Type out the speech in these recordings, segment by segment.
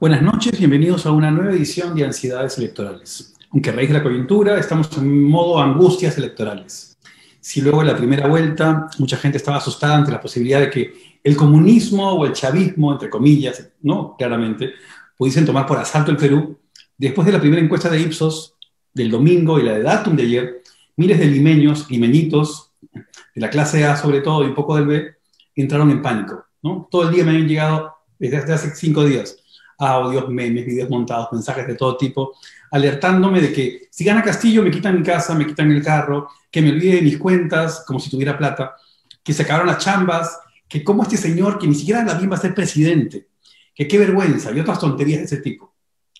Buenas noches, bienvenidos a una nueva edición de Ansiedades Electorales. Aunque a raíz de la coyuntura estamos en modo angustias electorales. Si luego en la primera vuelta mucha gente estaba asustada ante la posibilidad de que el comunismo o el chavismo, entre comillas, no claramente, pudiesen tomar por asalto el Perú, después de la primera encuesta de Ipsos del domingo y la de Datum de ayer, miles de limeños, limeñitos, de la clase A sobre todo y un poco del B, entraron en pánico, ¿no? Todo el día me habían llegado, desde hace 5 días, audios, memes, videos montados, mensajes de todo tipo, alertándome de que si gana Castillo me quitan mi casa, me quitan el carro, que me olvide de mis cuentas como si tuviera plata, que se acabaron las chambas, que como este señor que ni siquiera la bien va a ser presidente, que qué vergüenza y otras tonterías de ese tipo.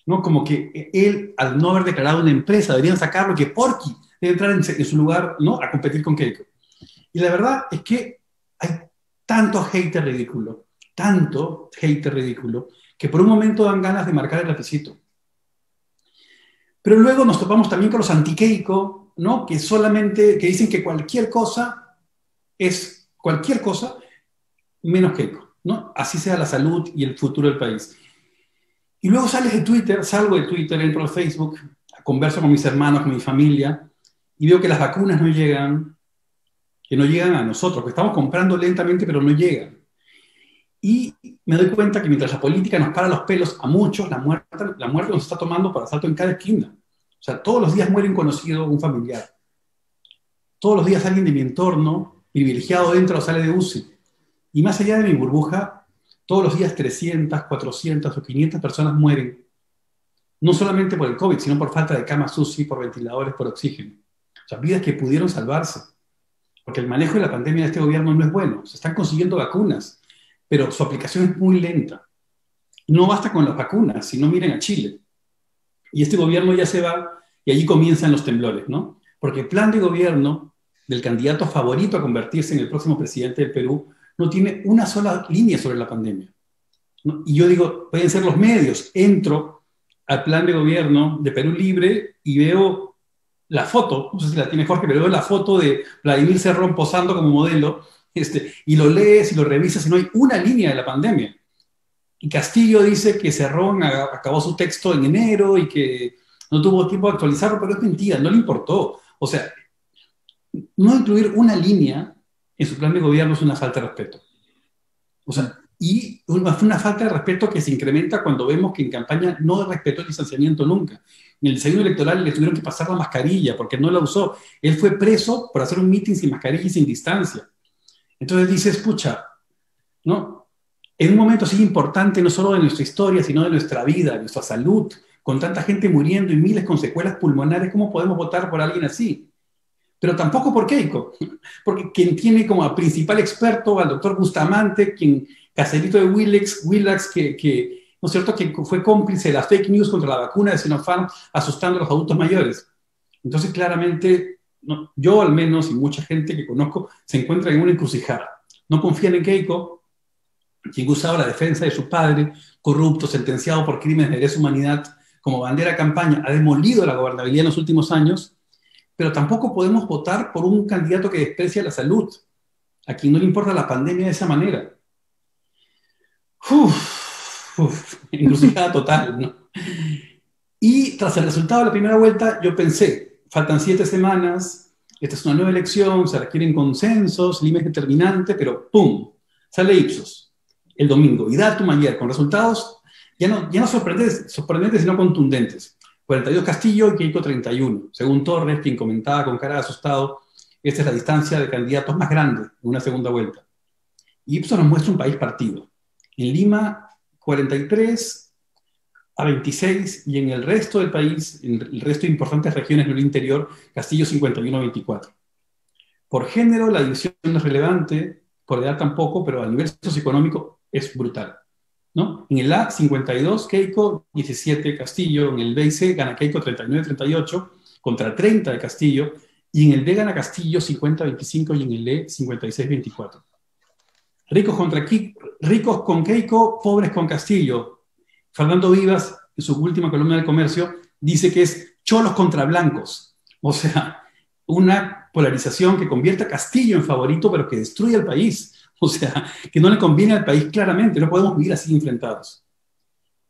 ¿No? Como que él, al no haber declarado una empresa, deberían sacarlo, que Porky debe entrar en su lugar, ¿no? A competir con Keiko. Y la verdad es que hay tanto hater ridículo, que por un momento dan ganas de marcar el lapicito. Pero luego nos topamos también con los anti-Keiko, ¿no? Que solamente, que dicen que cualquier cosa es cualquier cosa menos Keiko, ¿no? Así sea la salud y el futuro del país. Y luego sales de Twitter, salgo de Twitter, entro al Facebook, converso con mis hermanos, con mi familia, y veo que las vacunas no llegan, que no llegan a nosotros, que estamos comprando lentamente, pero no llegan. Y me doy cuenta que mientras la política nos para los pelos a muchos, la muerte nos está tomando por asalto en cada esquina. O sea, todos los días muere un conocido, un familiar. Todos los días alguien de mi entorno, privilegiado, entra o sale de UCI. Y más allá de mi burbuja, todos los días 300, 400 o 500 personas mueren. No solamente por el COVID, sino por falta de camas UCI, por ventiladores, por oxígeno. O sea, vidas que pudieron salvarse. Porque el manejo de la pandemia de este gobierno no es bueno. Se están consiguiendo vacunas, pero su aplicación es muy lenta. No basta con las vacunas, si no miren a Chile. Y este gobierno ya se va y allí comienzan los temblores, ¿no? Porque el plan de gobierno del candidato favorito a convertirse en el próximo presidente del Perú no tiene una sola línea sobre la pandemia, ¿no? Y yo digo, pueden ser los medios. Entro al plan de gobierno de Perú Libre y veo la foto, no sé si la tiene Jorge, pero veo la foto de Vladimir Cerrón posando como modelo, y lo lees y lo revisas y no hay una línea de la pandemia. Y Castillo dice que Cerrón acabó su texto en enero y que no tuvo tiempo de actualizarlo, pero es mentira, no le importó. O sea, no incluir una línea en su plan de gobierno es una falta de respeto. O sea, y una falta de respeto que se incrementa cuando vemos que en campaña no respetó el distanciamiento nunca. En el desayuno electoral le tuvieron que pasar la mascarilla porque no la usó. Él fue preso por hacer un mitin sin mascarilla y sin distancia. Entonces dice, escucha, ¿no? En un momento así importante, no solo de nuestra historia, sino de nuestra vida, de nuestra salud, con tanta gente muriendo y miles con secuelas pulmonares, ¿cómo podemos votar por alguien así? Pero tampoco por Keiko, porque quien tiene como principal experto al doctor Bustamante, quien Caserito de Willax ¿no es cierto?, que fue cómplice de las fake news contra la vacuna de Sinopharm, asustando a los adultos mayores. Entonces, claramente, no, yo al menos y mucha gente que conozco se encuentra en una encrucijada. No confían en Keiko, quien usaba la defensa de su padre, corrupto, sentenciado por crímenes de lesa humanidad, como bandera de campaña, ha demolido la gobernabilidad en los últimos años, pero tampoco podemos votar por un candidato que desprecia la salud, a quien no le importa la pandemia de esa manera. Encrucijada total, ¿no? Y tras el resultado de la primera vuelta, yo pensé, faltan 7 semanas, esta es una nueva elección, se requieren consensos, límites determinantes, pero ¡pum! Sale Ipsos el domingo y Datum ayer con resultados ya no sorprendentes, sino contundentes. 42 Castillo y Keiko 31. Según Torres, quien comentaba con cara de asustado, esta es la distancia de candidatos más grande en una segunda vuelta. Y Ipsos nos muestra un país partido. En Lima, 43-26, y en el resto del país, en el resto de importantes regiones del interior, Castillo 51-24. Por género, la división no es relevante, por edad tampoco, pero a nivel socioeconómico es brutal, ¿no? En el A, 52, Keiko, 17, Castillo. En el B y C gana Keiko 39-38 contra 30 de Castillo. Y en el D gana Castillo 50-25 y en el E 56-24. Ricos con Keiko, pobres con Castillo. Fernando Vivas, en su última columna del Comercio, dice que es cholos contra blancos. O sea, una polarización que convierte a Castillo en favorito, pero que destruye al país. O sea, que no le conviene al país claramente. No podemos vivir así enfrentados.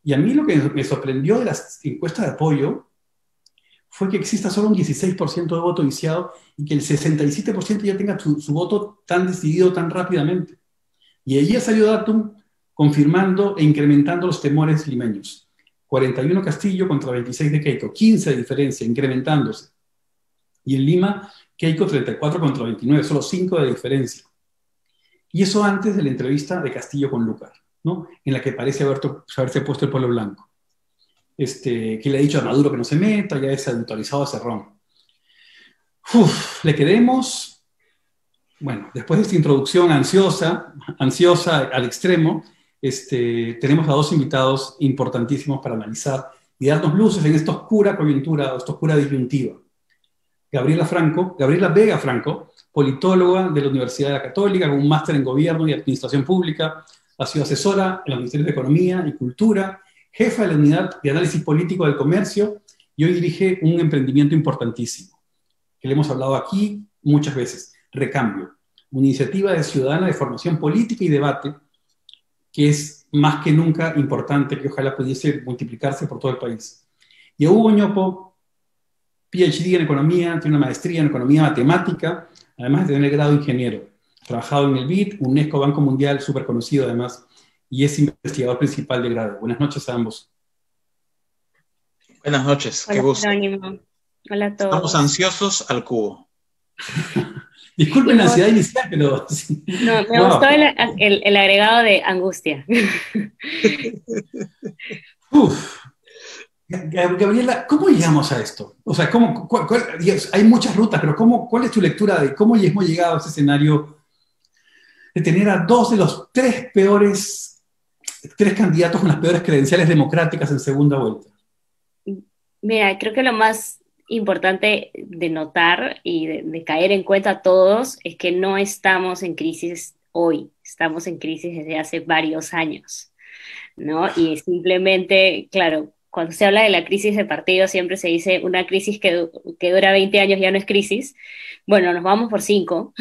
Y a mí lo que me sorprendió de las encuestas de apoyo fue que exista solo un 16% de voto viciado y que el 67% ya tenga su voto tan decidido tan rápidamente. Y allí salió Datum confirmando e incrementando los temores limeños. 41 Castillo contra 26 de Keiko, 15 de diferencia, incrementándose. Y en Lima, Keiko 34 contra 29, solo 5 de diferencia. Y eso antes de la entrevista de Castillo con Lucar, ¿no? En la que parece haberse puesto el polo blanco. Que le ha dicho a Maduro que no se meta, ya es autorizado a Cerrón. Le queremos, bueno, después de esta introducción ansiosa al extremo, tenemos a dos invitados importantísimos para analizar y darnos luces en esta oscura coyuntura, esta oscura disyuntiva. Gabriela Vega Franco, politóloga de la Universidad de la Católica, con un máster en Gobierno y Administración Pública, ha sido asesora en los Ministerios de Economía y Cultura, jefa de la Unidad de Análisis Político del Comercio, y hoy dirige un emprendimiento importantísimo, que le hemos hablado aquí muchas veces, Recambio, una iniciativa ciudadana de formación política y debate, que es más que nunca importante, que ojalá pudiese multiplicarse por todo el país. Y a Hugo Ñopo, PhD en Economía, tiene una maestría en Economía Matemática, además de tener el grado de ingeniero. Ha trabajado en el BID, UNESCO, Banco Mundial, súper conocido además, y es investigador principal de grado. Buenas noches a ambos. Buenas noches, Hola, qué gusto. Jerónimo. Hola a todos. Estamos ansiosos al cubo. Disculpen la ansiedad inicial, pero... No, me gustó el agregado de angustia. Gabriela, ¿cómo llegamos a esto? O sea, hay muchas rutas, pero ¿cuál es tu lectura de cómo hemos llegado a ese escenario de tener a dos de los tres candidatos con las peores credenciales democráticas en segunda vuelta? Mira, creo que lo más importante de notar y de caer en cuenta a todos es que no estamos en crisis hoy, estamos en crisis desde hace varios años, ¿no? Y simplemente, claro, cuando se habla de la crisis de partido siempre se dice una crisis que dura 20 años ya no es crisis. Bueno, nos vamos por 5,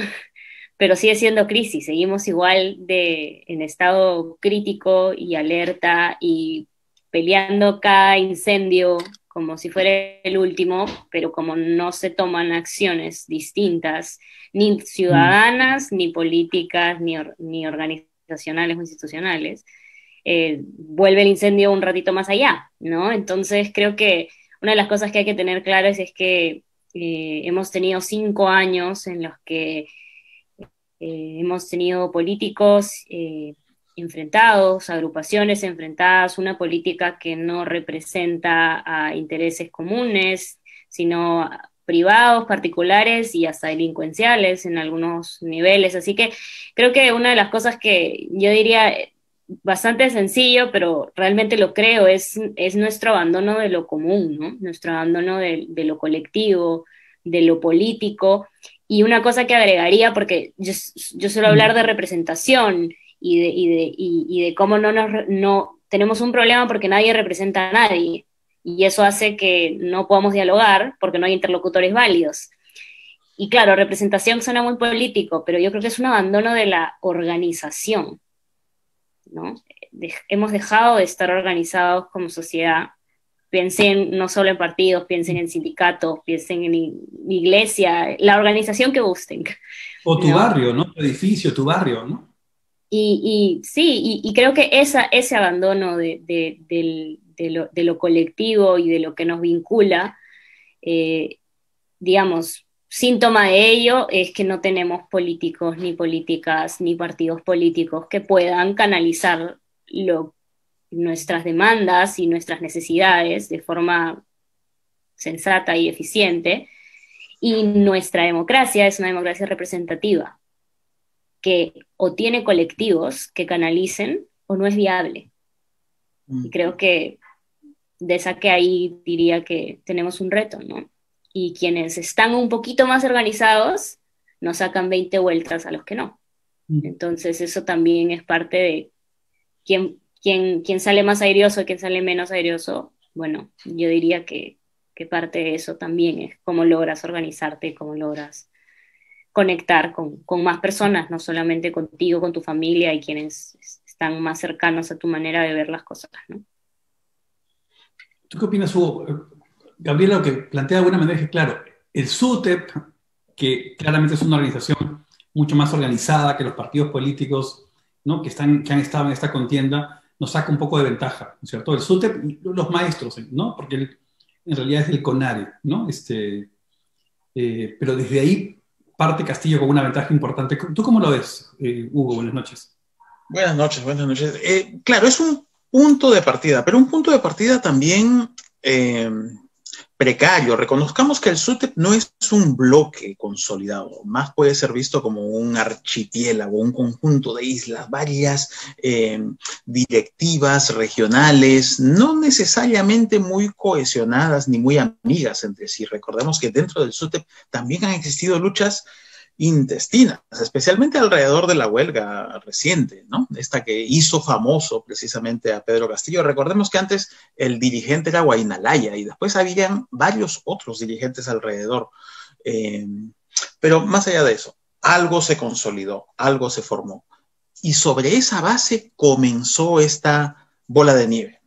pero sigue siendo crisis, seguimos igual en estado crítico y alerta y peleando cada incendio como si fuera el último, pero como no se toman acciones distintas, ni ciudadanas, ni políticas, ni organizacionales o institucionales, vuelve el incendio un ratito más allá, ¿no? Entonces creo que una de las cosas que hay que tener claras es que hemos tenido 5 años en los que hemos tenido políticos enfrentados, agrupaciones enfrentadas, una política que no representa a intereses comunes, sino privados, particulares y hasta delincuenciales en algunos niveles. Así que creo que una de las cosas que yo diría bastante sencillo, pero realmente lo creo, es nuestro abandono de lo común, ¿no? Nuestro abandono de lo colectivo, de lo político. Y una cosa que agregaría, porque yo suelo hablar de representación y de cómo no tenemos un problema porque nadie representa a nadie, y eso hace que no podamos dialogar porque no hay interlocutores válidos. Y claro, representación suena muy político, pero yo creo que es un abandono de la organización, ¿no? Hemos dejado de estar organizados como sociedad. Piensen no solo en partidos, piensen en sindicatos, piensen en iglesia, la organización que gusten. O tu barrio, ¿no? Tu edificio, tu barrio, ¿no? Sí, creo que ese abandono de lo colectivo y de lo que nos vincula, digamos, síntoma de ello es que no tenemos políticos, ni políticas, ni partidos políticos que puedan canalizar nuestras demandas y nuestras necesidades de forma sensata y eficiente, y nuestra democracia es una democracia representativa, que o tiene colectivos que canalicen o no es viable. Y creo que ahí diría que tenemos un reto, ¿no? Y quienes están un poquito más organizados nos sacan 20 vueltas a los que no. Entonces eso también es parte de quién sale más airoso y quién sale menos airoso. Bueno, yo diría que parte de eso también es cómo logras organizarte, cómo logras conectar con más personas, no solamente contigo, con tu familia y quienes están más cercanos a tu manera de ver las cosas, ¿no? ¿Tú qué opinas, Hugo? Gabriela, lo que plantea de alguna manera es que, claro, el SUTEP, que claramente es una organización mucho más organizada que los partidos políticos, ¿no? Que han estado en esta contienda, nos saca un poco de ventaja, ¿no es cierto? El SUTEP, los maestros, ¿no? Porque en realidad es el CONARE, ¿no? Pero desde ahí parte Castillo con una ventaja importante. ¿Tú cómo lo ves, Hugo? Buenas noches. Buenas noches, buenas noches. Claro, es un punto de partida, pero un punto de partida también precario. Reconozcamos que el SUTEP no es un bloque consolidado, más puede ser visto como un archipiélago, un conjunto de islas, varias directivas regionales, no necesariamente muy cohesionadas ni muy amigas entre sí. Recordemos que dentro del SUTEP también han existido luchas intestinas, especialmente alrededor de la huelga reciente, ¿no? Esta que hizo famoso precisamente a Pedro Castillo. Recordemos que antes el dirigente era Guainalaya y después habían varios otros dirigentes alrededor. Pero más allá de eso, algo se consolidó, algo se formó. Y sobre esa base comenzó esta bola de nieve,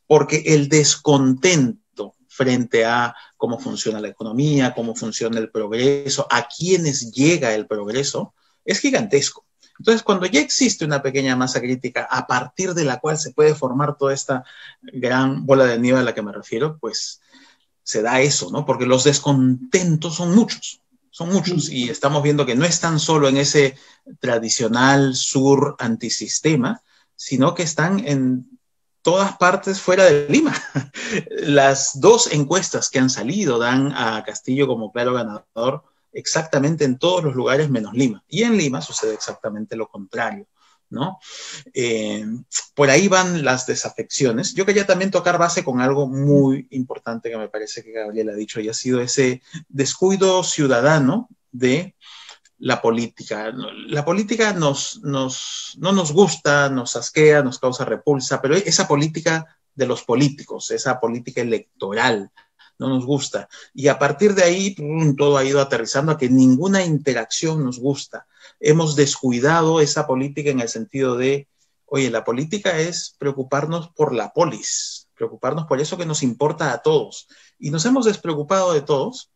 porque el descontento frente a cómo funciona la economía, cómo funciona el progreso, a quiénes llega el progreso, es gigantesco. Entonces, cuando ya existe una pequeña masa crítica a partir de la cual se puede formar toda esta gran bola de nieve a la que me refiero, pues se da eso, ¿no? Porque los descontentos son muchos, y estamos viendo que no están solo en ese tradicional sur antisistema, sino que están en todas partes fuera de Lima. Las dos encuestas que han salido dan a Castillo como claro ganador exactamente en todos los lugares menos Lima. Y en Lima sucede exactamente lo contrario, ¿no? Por ahí van las desafecciones. Yo quería también tocar base con algo muy importante que me parece que Gabriel ha dicho, y ha sido ese descuido ciudadano de la política. La política no nos gusta, nos asquea, nos causa repulsa, pero esa política de los políticos, esa política electoral, no nos gusta. Y a partir de ahí, todo ha ido aterrizando a que ninguna interacción nos gusta. Hemos descuidado esa política en el sentido de, oye, la política es preocuparnos por la polis, preocuparnos por eso que nos importa a todos. Y nos hemos despreocupado de todos,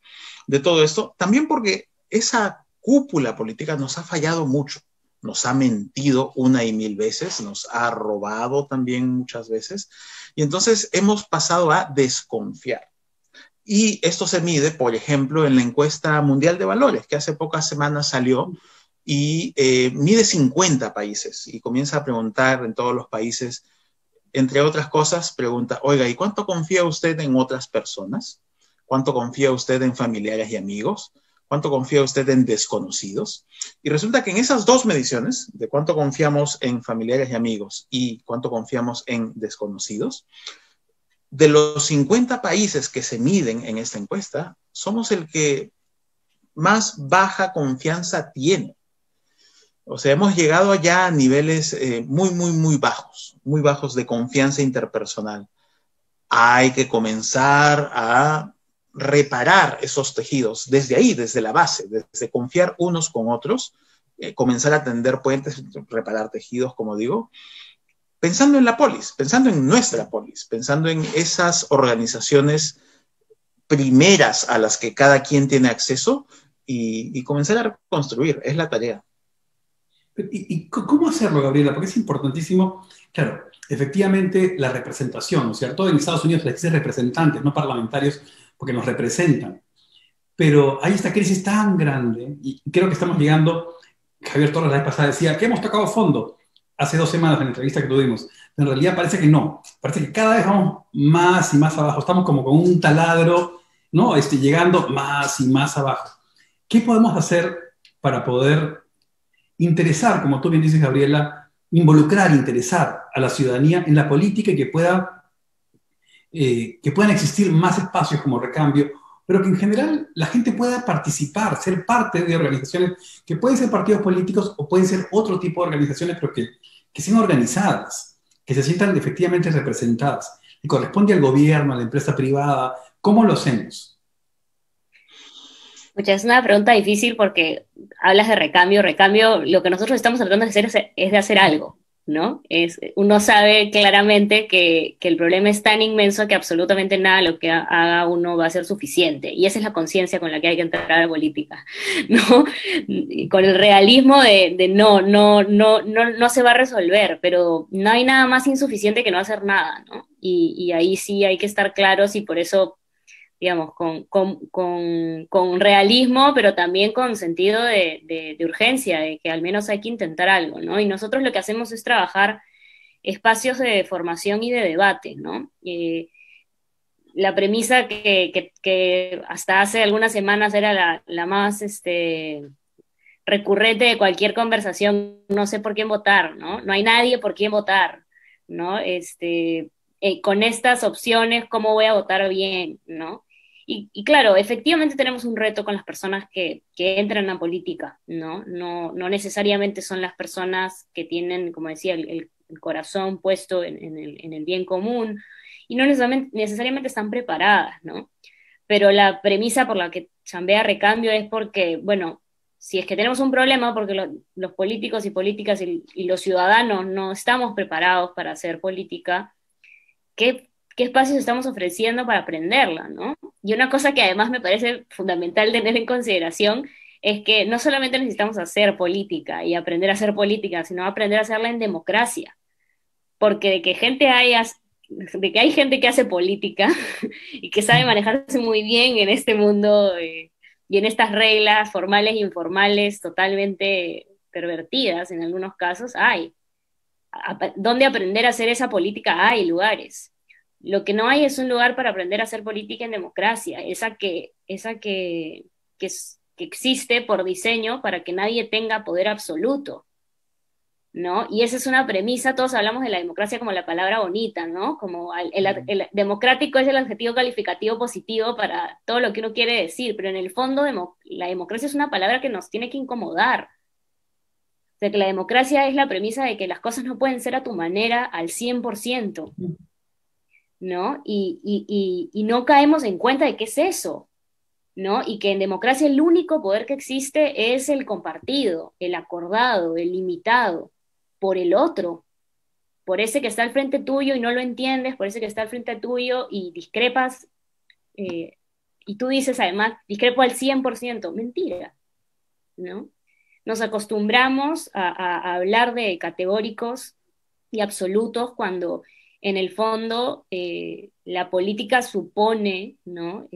de todo esto, también porque esa cúpula política nos ha fallado mucho, nos ha mentido una y mil veces, nos ha robado también muchas veces, y entonces hemos pasado a desconfiar. Y esto se mide, por ejemplo, en la encuesta mundial de valores, que hace pocas semanas salió, y mide 50 países, y comienza a preguntar en todos los países, entre otras cosas, pregunta, oiga, ¿y cuánto confía usted en otras personas? ¿Cuánto confía usted en familiares y amigos? ¿Cuánto confía usted en desconocidos? Y resulta que en esas dos mediciones, de cuánto confiamos en familiares y amigos y cuánto confiamos en desconocidos, de los 50 países que se miden en esta encuesta, somos el que más baja confianza tiene. O sea, hemos llegado ya a niveles muy bajos de confianza interpersonal. Hay que comenzar a reparar esos tejidos desde ahí, desde la base, desde confiar unos con otros, comenzar a tender puentes, reparar tejidos, como digo, pensando en la polis, pensando en nuestra polis, pensando en esas organizaciones primeras a las que cada quien tiene acceso y comenzar a reconstruir, es la tarea. ¿Y cómo hacerlo, Gabriela? Porque es importantísimo, claro, efectivamente la representación, ¿no es cierto? En Estados Unidos se dice representantes, no parlamentarios, porque nos representan. Pero hay esta crisis tan grande, y creo que estamos llegando, Javier Torres la vez pasada decía que hemos tocado fondo hace 2 semanas en la entrevista que tuvimos. En realidad parece que no, parece que cada vez vamos más y más abajo, estamos como con un taladro, ¿no? Llegando más y más abajo. ¿Qué podemos hacer para poder interesar, como tú bien dices, Gabriela, involucrar, interesar a la ciudadanía en la política y que puedan existir más espacios como Recambio, pero que en general la gente pueda participar, ser parte de organizaciones que pueden ser partidos políticos o pueden ser otro tipo de organizaciones, pero que sean organizadas, que se sientan efectivamente representadas. Y corresponde al gobierno, a la empresa privada. ¿Cómo lo hacemos? Mucha, es una pregunta difícil porque hablas de recambio. Recambio, lo que nosotros estamos tratando de hacer es de hacer algo. ¿no? Uno sabe claramente que el problema es tan inmenso que absolutamente nada de lo que haga uno va a ser suficiente. Y esa es la conciencia con la que hay que entrar a la política, ¿no? Y con el realismo de no se va a resolver, pero no hay nada más insuficiente que no hacer nada, ¿no? Y ahí sí hay que estar claros y por eso digamos, con realismo, pero también con sentido de urgencia, de que al menos hay que intentar algo, ¿no? Y nosotros lo que hacemos es trabajar espacios de formación y de debate, ¿no? La premisa que hasta hace algunas semanas era la más recurrente de cualquier conversación, no sé por quién votar, ¿no? No hay nadie por quién votar, ¿no? Con estas opciones, ¿cómo voy a votar bien, ¿no? Y claro, efectivamente tenemos un reto con las personas que entran a la política, ¿no? No necesariamente son las personas que tienen, como decía, el corazón puesto en el bien común y no necesariamente están preparadas, ¿no? Pero la premisa por la que chambea Recambio es porque, bueno, si es que tenemos un problema porque los políticos y políticas y los ciudadanos no estamos preparados para hacer política, ¿qué espacios estamos ofreciendo para aprenderla, ¿no? Y una cosa que además me parece fundamental tener en consideración es que no solamente necesitamos hacer política y aprender a hacer política, sino aprender a hacerla en democracia, porque de que hay gente que hace política y que sabe manejarse muy bien en este mundo y en estas reglas formales e informales totalmente pervertidas en algunos casos, hay. ¿Dónde aprender a hacer esa política? Hay lugares. Lo que no hay es un lugar para aprender a hacer política en democracia, que existe por diseño para que nadie tenga poder absoluto, ¿no? Y esa es una premisa, todos hablamos de la democracia como la palabra bonita, ¿no? Como el democrático es el adjetivo calificativo positivo para todo lo que uno quiere decir, pero en el fondo la democracia es una palabra que nos tiene que incomodar. O sea, que la democracia es la premisa de que las cosas no pueden ser a tu manera al 100%, ¿no? Y no caemos en cuenta de qué es eso, ¿no? Y que en democracia el único poder que existe es el compartido, el acordado, el limitado por el otro, por ese que está al frente tuyo y no lo entiendes, por ese que está al frente tuyo y discrepas, y tú dices además, discrepo al 100%, mentira, ¿no? Nos acostumbramos a hablar de categóricos y absolutos cuando en el fondo la política supone, ¿no?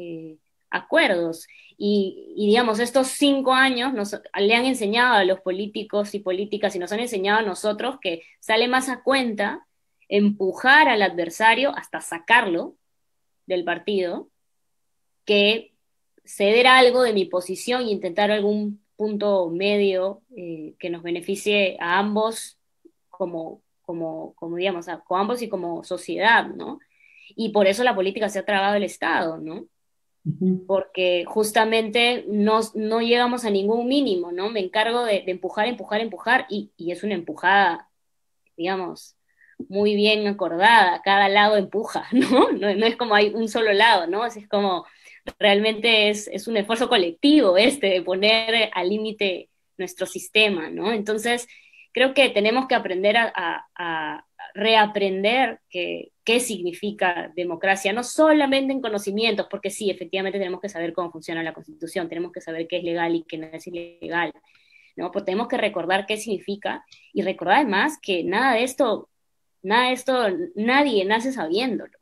Acuerdos. Digamos, estos 5 años le han enseñado a los políticos y políticas y nos han enseñado a nosotros que sale más a cuenta empujar al adversario hasta sacarlo del partido que ceder algo de mi posición e intentar algún punto medio que nos beneficie a ambos como digamos, a ambos y como sociedad, ¿no? Y por eso la política se ha tragado el Estado, ¿no? Porque justamente no llegamos a ningún mínimo, ¿no? Me encargo de empujar, empujar, empujar, y es una empujada, digamos, muy bien acordada, cada lado empuja, ¿no? No es como hay un solo lado, ¿no? Es como, realmente es un esfuerzo colectivo de poner al límite nuestro sistema, ¿no? Entonces, creo que tenemos que aprender a reaprender qué significa democracia, no solamente en conocimientos, porque sí, efectivamente tenemos que saber cómo funciona la Constitución, tenemos que saber qué es legal y qué no es ilegal, ¿no? Pues tenemos que recordar qué significa y recordar además que nada de esto, nadie nace sabiéndolo,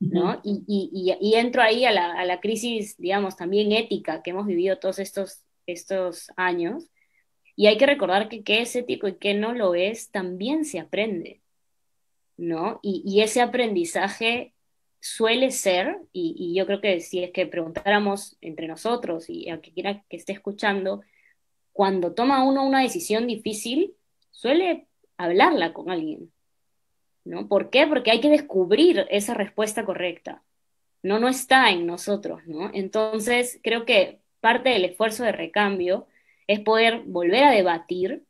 ¿no? Y entro ahí a la crisis, digamos, también ética que hemos vivido todos estos años, y hay que recordar que qué es ético y qué no lo es, también se aprende, ¿no? Y ese aprendizaje suele ser, y yo creo que si es que preguntáramos entre nosotros y a quien quiera que esté escuchando, cuando toma uno una decisión difícil, suele hablarla con alguien, ¿no? ¿Por qué? Porque hay que descubrir esa respuesta correcta. No está en nosotros, ¿no? Entonces, creo que parte del esfuerzo de Recambio es poder volver a debatir,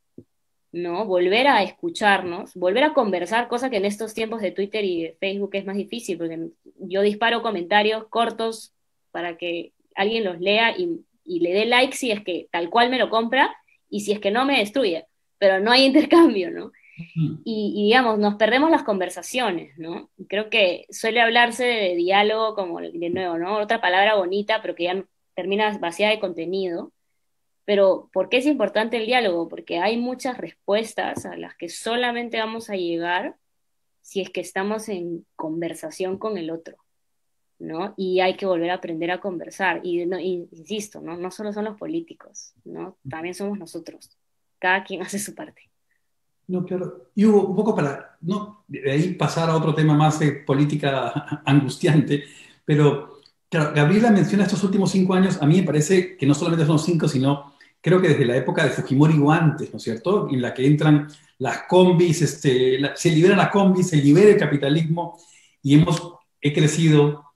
¿no? Volver a escucharnos, volver a conversar, cosa que en estos tiempos de Twitter y de Facebook es más difícil, porque yo disparo comentarios cortos para que alguien los lea y le dé like si es que tal cual me lo compra y si es que no me destruye, pero no hay intercambio, ¿no? y, digamos, nos perdemos las conversaciones, ¿no? Creo que suele hablarse de diálogo como, de nuevo, ¿no? Otra palabra bonita, pero que ya termina vacía de contenido. Pero ¿por qué es importante el diálogo? Porque hay muchas respuestas a las que solamente vamos a llegar si es que estamos en conversación con el otro, ¿no? Y hay que volver a aprender a conversar. Y insisto, ¿no? No solo son los políticos, ¿no? También somos nosotros. Cada quien hace su parte. No, claro. Y hubo un poco para, no, de ahí pasar a otro tema más de política angustiante, pero claro, Gabriela menciona estos últimos 5 años, a mí me parece que no solamente son 5, sino creo que desde la época de Fujimori o antes, ¿no es cierto? En la que entran las combis, se liberan las combis, se libera el capitalismo y he crecido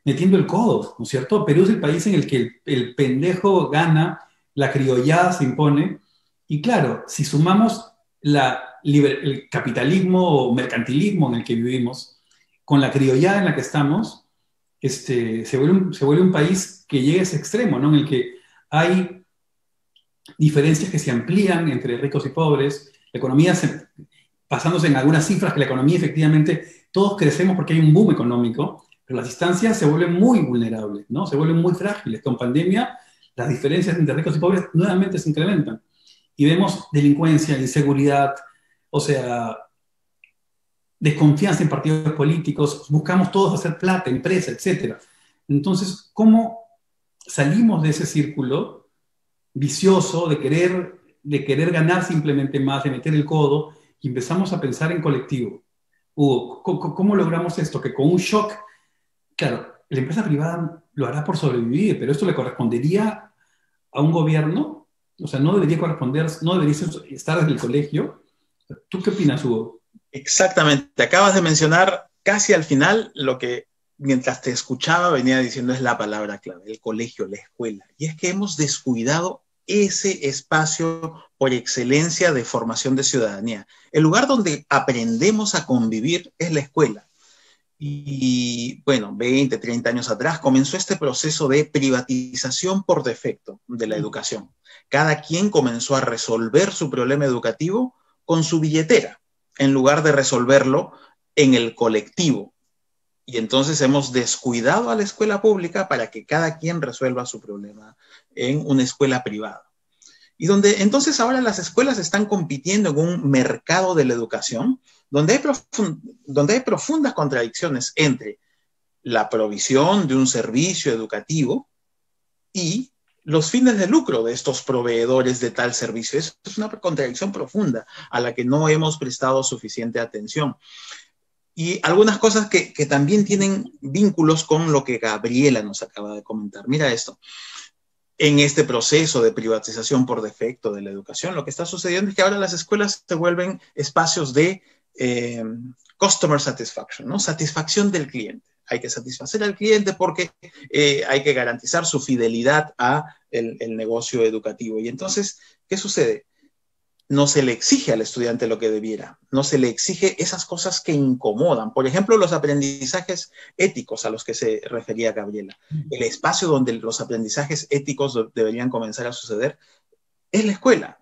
metiendo el codo, ¿no es cierto? Perú es el país en el que el pendejo gana, la criollada se impone, y claro, si sumamos el capitalismo o mercantilismo en el que vivimos, con la criollada en la que estamos, se vuelve un país que llega a ese extremo, ¿no? En el que hay diferencias que se amplían entre ricos y pobres, la economía basándose en algunas cifras que la economía efectivamente, todos crecemos porque hay un boom económico, pero las distancias se vuelven muy vulnerables, ¿no? Se vuelven muy frágiles. Con pandemia, las diferencias entre ricos y pobres nuevamente se incrementan. Y vemos delincuencia, inseguridad, o sea, desconfianza en partidos políticos, buscamos todos hacer plata, empresa, etc. Entonces, ¿cómo salimos de ese círculo vicioso de querer ganar simplemente más, de meter el codo, y empezamos a pensar en colectivo? Hugo, ¿cómo logramos esto? Que con un shock, claro, la empresa privada lo hará por sobrevivir, pero esto le correspondería a un gobierno, o sea, no debería corresponder, no debería estar desde el colegio. ¿Tú qué opinas, Hugo? Exactamente, acabas de mencionar casi al final lo que mientras te escuchaba venía diciendo es la palabra clave, el colegio, la escuela. Y es que hemos descuidado ese espacio por excelencia de formación de ciudadanía. El lugar donde aprendemos a convivir es la escuela. Y bueno, 20, 30 años atrás comenzó este proceso de privatización por defecto de la educación. Cada quien comenzó a resolver su problema educativo con su billetera, en lugar de resolverlo en el colectivo. Y entonces hemos descuidado a la escuela pública para que cada quien resuelva su problema en una escuela privada. Y donde entonces ahora las escuelas están compitiendo en un mercado de la educación donde hay profundas contradicciones entre la provisión de un servicio educativo y los fines de lucro de estos proveedores de tal servicio. Eso es una contradicción profunda a la que no hemos prestado suficiente atención. Y algunas cosas que también tienen vínculos con lo que Gabriela nos acaba de comentar. Mira esto. En este proceso de privatización por defecto de la educación, lo que está sucediendo es que ahora las escuelas se vuelven espacios de customer satisfaction, ¿no? Satisfacción del cliente. Hay que satisfacer al cliente porque hay que garantizar su fidelidad a el negocio educativo. Y entonces, ¿qué sucede? No se le exige al estudiante lo que debiera, no se le exige esas cosas que incomodan. Por ejemplo, los aprendizajes éticos a los que se refería Gabriela. El espacio donde los aprendizajes éticos deberían comenzar a suceder es la escuela.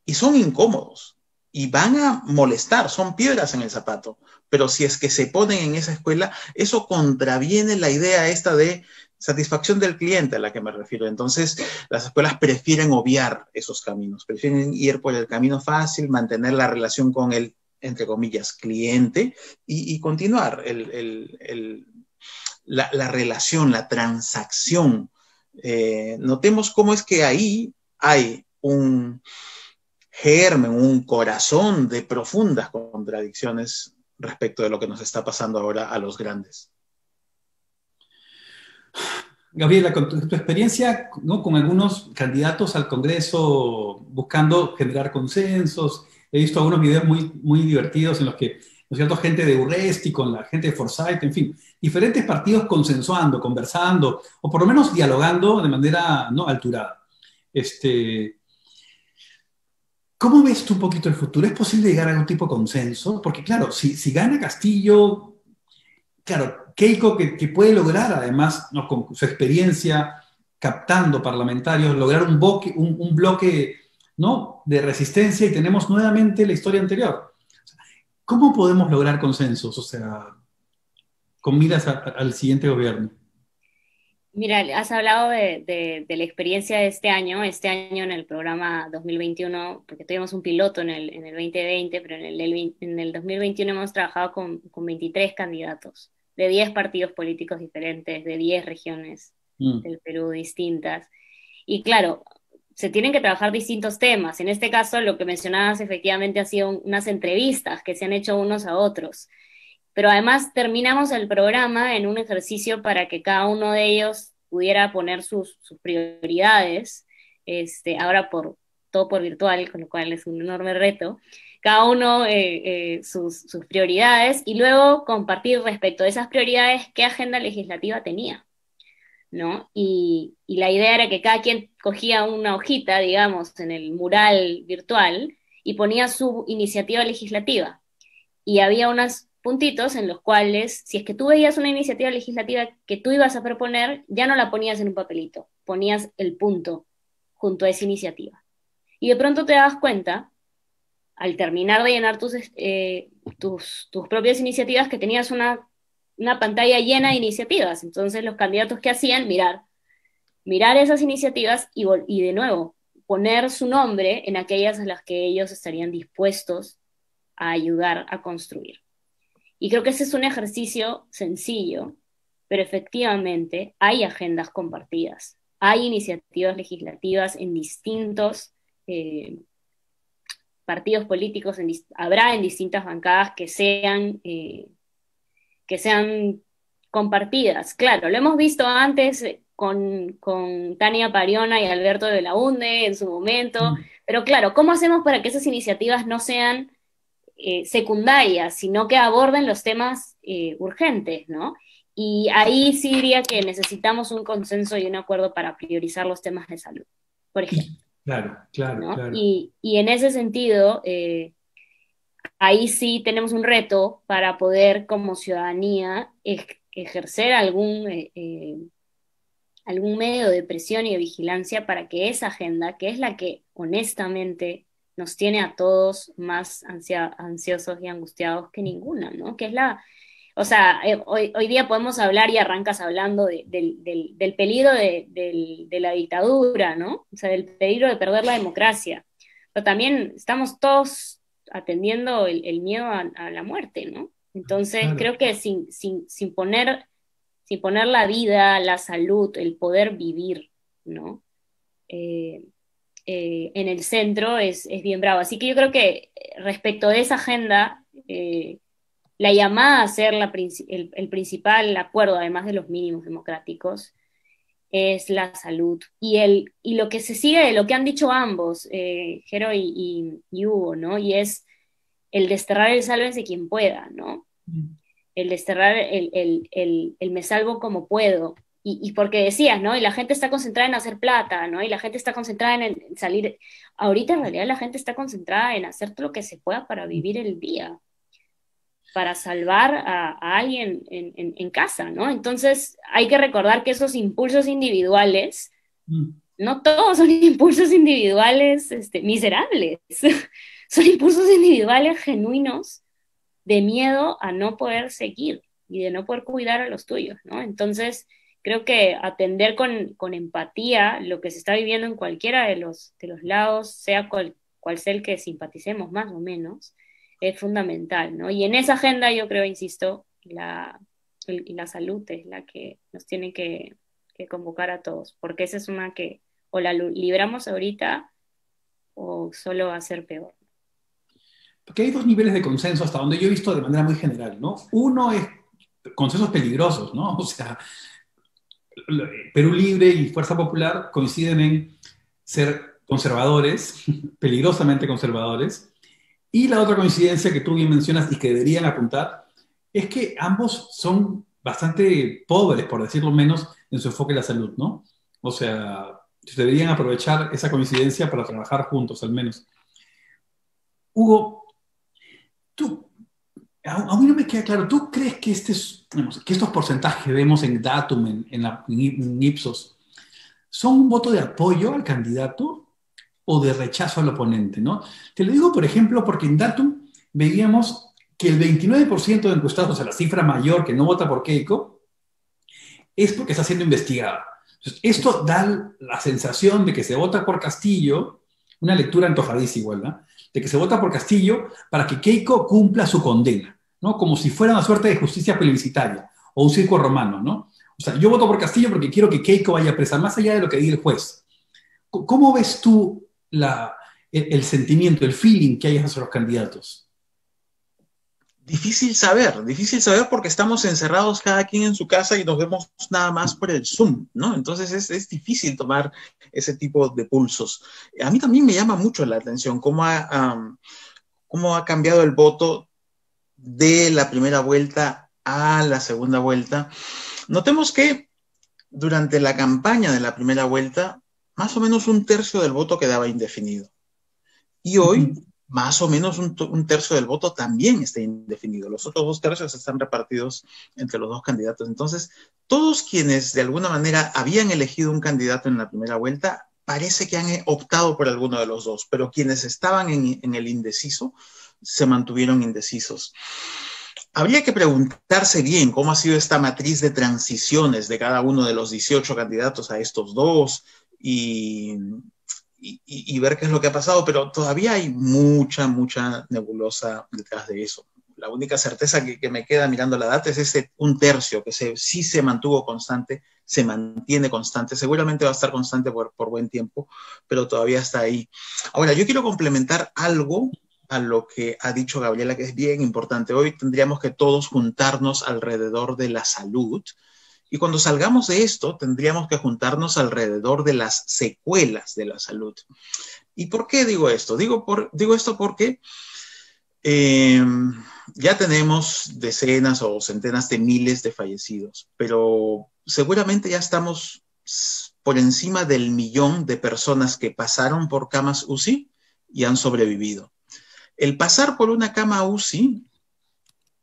Y son incómodos y van a molestar, son piedras en el zapato. Pero si es que se ponen en esa escuela, eso contraviene la idea esta de satisfacción del cliente a la que me refiero. Entonces, las escuelas prefieren obviar esos caminos, prefieren ir por el camino fácil, mantener la relación con el, entre comillas, cliente y continuar la relación, la transacción. Notemos cómo es que ahí hay un germen, un corazón de profundas contradicciones respecto de lo que nos está pasando ahora a los grandes. Gabriela, con tu experiencia, ¿no?, con algunos candidatos al Congreso buscando generar consensos, he visto algunos videos muy divertidos en los que, ¿no es cierto?, gente de Urresti con la gente de Forsyth, en fin, diferentes partidos consensuando, conversando, o por lo menos dialogando de manera, ¿no?, alturada. ¿Cómo ves tú un poquito el futuro? ¿Es posible llegar a algún tipo de consenso? Porque claro, si gana Castillo, claro, Keiko, que puede lograr, además, ¿no?, con su experiencia captando parlamentarios, lograr un bloque ¿no? De resistencia y tenemos nuevamente la historia anterior. ¿Cómo podemos lograr consensos? O sea, con miras al siguiente gobierno. Mira, has hablado de la experiencia de este año en el programa 2021, porque tuvimos un piloto en el 2020, pero en el 2021 hemos trabajado con 23 candidatos de 10 partidos políticos diferentes, de 10 regiones del Perú distintas. Y claro, se tienen que trabajar distintos temas. En este caso, lo que mencionabas efectivamente ha sido unas entrevistas que se han hecho unos a otros. Pero además terminamos el programa en un ejercicio para que cada uno de ellos pudiera poner sus prioridades, ahora todo por virtual, con lo cual es un enorme reto, cada uno sus prioridades y luego compartir respecto de esas prioridades qué agenda legislativa tenía, ¿no? Y la idea era que cada quien cogía una hojita, digamos, en el mural virtual y ponía su iniciativa legislativa. Y había unos puntitos en los cuales, si es que tú veías una iniciativa legislativa que tú ibas a proponer, ya no la ponías en un papelito, ponías el punto junto a esa iniciativa. Y de pronto te das cuenta, al terminar de llenar tus propias iniciativas, que tenías una pantalla llena de iniciativas. Entonces los candidatos que hacían, mirar esas iniciativas y de nuevo poner su nombre en aquellas a las que ellos estarían dispuestos a ayudar a construir. Y creo que ese es un ejercicio sencillo, pero efectivamente hay agendas compartidas, hay iniciativas legislativas en distintos partidos políticos, habrá en distintas bancadas que sean compartidas. Claro, lo hemos visto antes con Tania Pariona y Alberto de Belaunde en su momento, pero claro, ¿cómo hacemos para que esas iniciativas no sean secundarias, sino que aborden los temas urgentes, ¿no? Y ahí sí diría que necesitamos un consenso y un acuerdo para priorizar los temas de salud, por ejemplo. Claro, claro, ¿no? claro. Y en ese sentido, ahí sí tenemos un reto para poder como ciudadanía ejercer algún medio de presión y de vigilancia para que esa agenda, que es la que honestamente nos tiene a todos más ansiosos y angustiados que ninguna, ¿no? Que es o sea, hoy día podemos hablar y arrancas hablando del peligro de la dictadura, ¿no? O sea, del peligro de perder la democracia. Pero también estamos todos atendiendo el miedo a la muerte, ¿no? Entonces, claro, creo que sin poner la vida, la salud, el poder vivir, ¿no? En el centro es bien bravo. Así que yo creo que respecto de esa agenda, la llamada a ser el principal acuerdo, además de los mínimos democráticos, es la salud. Y lo que se sigue de lo que han dicho ambos, Jero y Hugo, ¿no? Y es el desterrar el sálvese quien pueda, ¿no? El desterrar el me salvo como puedo. Y porque decías, ¿no? Y la gente está concentrada en hacer plata, ¿no? Y la gente está concentrada en salir. Ahorita en realidad la gente está concentrada en hacer todo lo que se pueda para vivir el día, para salvar a alguien en casa, ¿no? Entonces hay que recordar que esos impulsos individuales, no todos son impulsos individuales miserables, son impulsos individuales genuinos de miedo a no poder seguir y de no poder cuidar a los tuyos, ¿no? Entonces creo que atender con empatía lo que se está viviendo en cualquiera de los lados, sea cual sea el que simpaticemos más o menos, es fundamental, ¿no? Y en esa agenda yo creo, insisto, la salud es la que nos tiene que convocar a todos, porque esa es una que o la libramos ahorita o solo va a ser peor. Porque hay dos niveles de consenso hasta donde yo he visto de manera muy general, ¿no? Uno es consensos peligrosos, ¿no? O sea, Perú Libre y Fuerza Popular coinciden en ser conservadores, peligrosamente conservadores. Y la otra coincidencia que tú bien mencionas y que deberían apuntar es que ambos son bastante pobres, por decirlo menos, en su enfoque en la salud, ¿no? O sea, deberían aprovechar esa coincidencia para trabajar juntos, al menos. Hugo, a mí no me queda claro, ¿tú crees que, que estos porcentajes que vemos en Datum, en Ipsos, son un voto de apoyo al candidato o de rechazo al oponente, ¿no? Te lo digo, por ejemplo, porque en Datum veíamos que el 29% de encuestados, o sea, la cifra mayor que no vota por Keiko, es porque está siendo investigada. Entonces, esto da la sensación de que se vota por Castillo, una lectura antojadiza igual, ¿no? De que se vota por Castillo para que Keiko cumpla su condena, ¿no? Como si fuera una suerte de justicia plebiscitaria o un circo romano, ¿no? O sea, yo voto por Castillo porque quiero que Keiko vaya presa, más allá de lo que diga el juez. ¿Cómo ves tú el sentimiento, el feeling que hay hacia los candidatos? Difícil saber porque estamos encerrados cada quien en su casa y nos vemos nada más por el Zoom, ¿no? Entonces es difícil tomar ese tipo de pulsos. A mí también me llama mucho la atención cómo ha cambiado el voto de la primera vuelta a la segunda vuelta. Notemos que durante la campaña de la primera vuelta, más o menos un tercio del voto quedaba indefinido. Y hoy, más o menos un tercio del voto también está indefinido. Los otros 2 tercios están repartidos entre los 2 candidatos. Entonces, todos quienes de alguna manera habían elegido un candidato en la primera vuelta, parece que han optado por alguno de los 2, pero quienes estaban en el indeciso, se mantuvieron indecisos. Habría que preguntarse bien cómo ha sido esta matriz de transiciones de cada uno de los 18 candidatos a estos 2 y ver qué es lo que ha pasado, pero todavía hay mucha nebulosa detrás de eso. La única certeza que me queda mirando la data es ese un tercio que sí se mantuvo constante, se mantiene constante, seguramente va a estar constante por buen tiempo, pero todavía está ahí. Ahora, yo quiero complementar algo a lo que ha dicho Gabriela, que es bien importante. Hoy tendríamos que todos juntarnos alrededor de la salud, y cuando salgamos de esto, tendríamos que juntarnos alrededor de las secuelas de la salud. ¿Y por qué digo esto? Digo esto porque ya tenemos decenas o centenas de miles de fallecidos, pero seguramente ya estamos por encima del 1.000.000 de personas que pasaron por camas UCI y han sobrevivido. El pasar por una cama UCI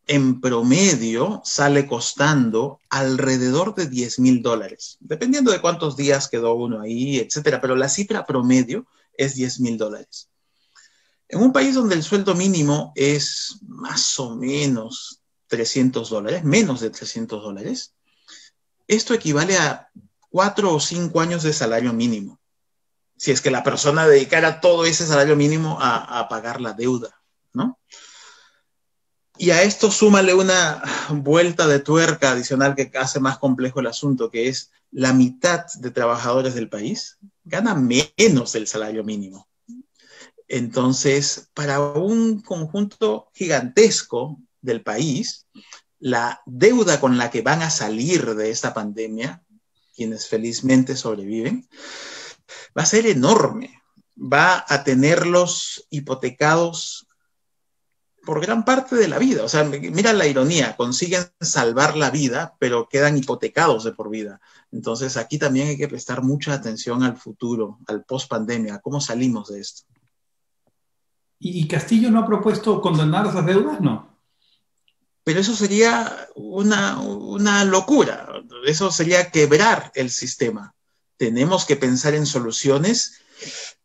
en promedio sale costando alrededor de $10,000, dependiendo de cuántos días quedó uno ahí, etcétera, pero la cifra promedio es $10,000. En un país donde el sueldo mínimo es más o menos $300, menos de $300, esto equivale a 4 o 5 años de salario mínimo, si es que la persona dedicara todo ese salario mínimo a pagar la deuda, ¿no? Y a esto súmale una vuelta de tuerca adicional que hace más complejo el asunto, que es la mitad de trabajadores del país ganan menos del salario mínimo. Entonces, para un conjunto gigantesco del país, la deuda con la que van a salir de esta pandemia, quienes felizmente sobreviven, va a ser enorme. Va a tenerlos hipotecados por gran parte de la vida. O sea, mira la ironía, consiguen salvar la vida, pero quedan hipotecados de por vida. Entonces, aquí también hay que prestar mucha atención al futuro, al post-pandemia, cómo salimos de esto. ¿Y Castillo no ha propuesto condonar esas deudas? No. Pero eso sería una locura. Eso sería quebrar el sistema. Tenemos que pensar en soluciones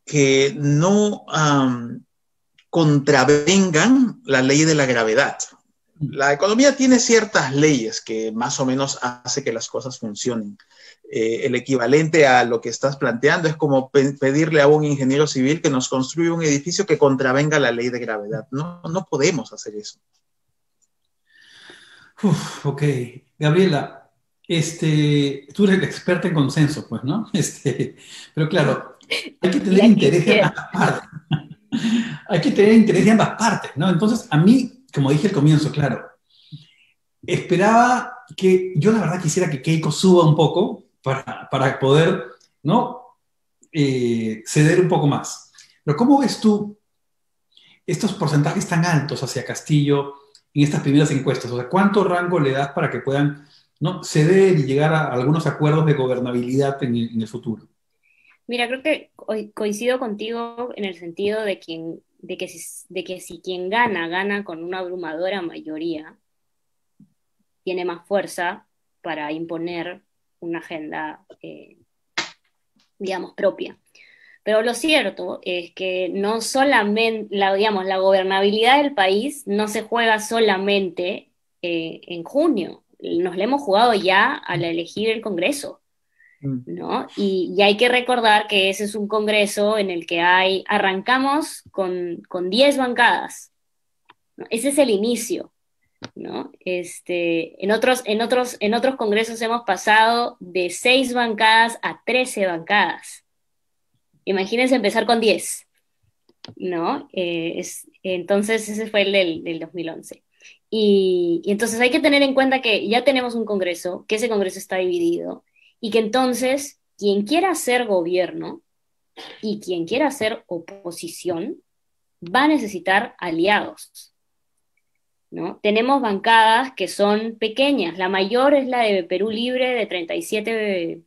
que no contravengan la ley de la gravedad. La economía tiene ciertas leyes que más o menos hace que las cosas funcionen. El equivalente a lo que estás planteando es como pedirle a un ingeniero civil que nos construya un edificio que contravenga la ley de gravedad. No podemos hacer eso. Ok. Gabriela, tú eres experta en consenso, pues, ¿no? Pero claro, hay que tener interés en ambas partes. Hay que tener interés en ambas partes, ¿no? Entonces, a mí, como dije al comienzo, claro, esperaba que, yo la verdad quisiera que Keiko suba un poco para poder, ¿no? Ceder un poco más. Pero ¿cómo ves tú estos porcentajes tan altos hacia Castillo en estas primeras encuestas? O sea, ¿cuánto rango le das para que puedan, ¿no?, ceder y llegar a algunos acuerdos de gobernabilidad en el futuro? Mira, creo que coincido contigo en el sentido de que si quien gana con una abrumadora mayoría, tiene más fuerza para imponer una agenda, digamos, propia. Pero lo cierto es que no solamente, digamos, la gobernabilidad del país no se juega solamente en junio. Nos la hemos jugado ya al elegir el Congreso, ¿no? Y hay que recordar que ese es un Congreso en el que arrancamos con 10 bancadas, ¿no? Ese es el inicio, ¿no? En otros congresos hemos pasado de 6 bancadas a 13 bancadas. Imagínense empezar con 10, ¿no? Entonces ese fue el del 2011. Y entonces hay que tener en cuenta que ya tenemos un Congreso, que ese Congreso está dividido, y que entonces quien quiera hacer gobierno y quien quiera hacer oposición va a necesitar aliados, ¿no? Tenemos bancadas que son pequeñas, la mayor es la de Perú Libre de 37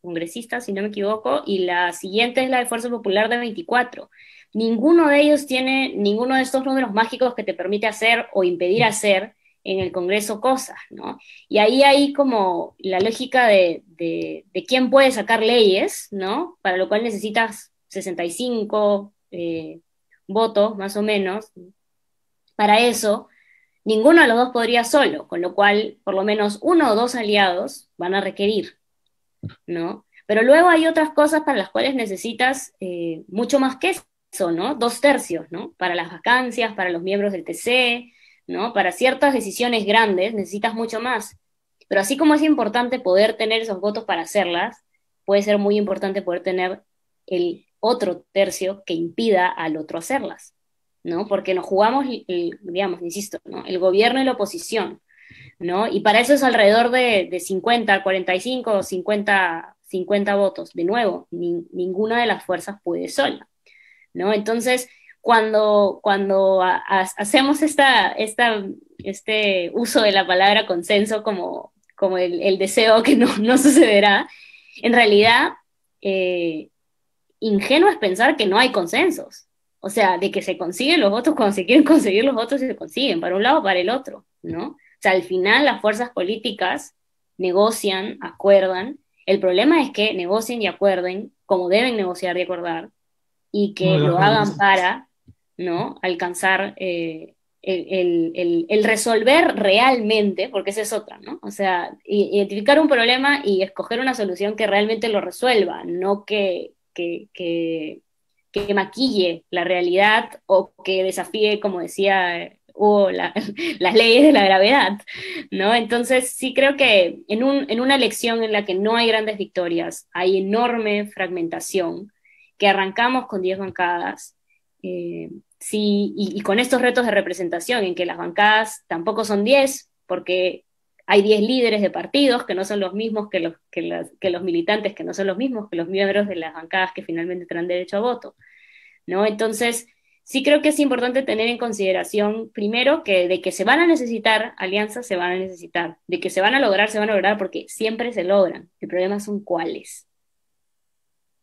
congresistas, si no me equivoco, y la siguiente es la de Fuerza Popular de 24. Ninguno de ellos tiene ninguno de estos números mágicos que te permite hacer o impedir hacer en el Congreso cosas, ¿no? Y ahí hay como la lógica de quién puede sacar leyes, ¿no? Para lo cual necesitas 65 votos, más o menos. Para eso, ninguno de los dos podría solo, con lo cual por lo menos uno o dos aliados van a requerir, ¿no? Pero luego hay otras cosas para las cuales necesitas mucho más que eso, ¿no? 2/3, ¿no? Para las vacancias, para los miembros del TC, ¿no? Para ciertas decisiones grandes necesitas mucho más. Pero así como es importante poder tener esos votos para hacerlas, puede ser muy importante poder tener el otro tercio que impida al otro hacerlas, ¿no? Porque nos jugamos, digamos, insisto, ¿no? El gobierno y la oposición, ¿no? Y para eso es alrededor de 50, 45, 50 votos. De nuevo, ninguna de las fuerzas puede sola, ¿no? Entonces, cuando hacemos este uso de la palabra consenso como el deseo que no sucederá, en realidad, ingenuo es pensar que no hay consensos. O sea, de que se consiguen los votos cuando se quieren conseguir los votos y se consiguen, para un lado o para el otro, ¿no? O sea, al final las fuerzas políticas negocian, acuerdan. El problema es que negocien y acuerden como deben negociar y acordar, y No que de lo baja hagan revista. para, ¿no? Alcanzar el resolver realmente, porque esa es otra, ¿no? O sea, identificar un problema y escoger una solución que realmente lo resuelva, no que maquille la realidad o que desafíe, como decía Hugo, las leyes de la gravedad, ¿no? Entonces sí creo que en una elección en la que no hay grandes victorias, hay enorme fragmentación, que arrancamos con 10 bancadas, sí, y con estos retos de representación, en que las bancadas tampoco son 10, porque hay 10 líderes de partidos que no son los mismos que los militantes, que no son los mismos que los miembros de las bancadas que finalmente tendrán derecho a voto, ¿no? Entonces, sí creo que es importante tener en consideración, primero, que de que se van a necesitar alianzas, se van a necesitar, de que se van a lograr porque siempre se logran. El problema son cuáles,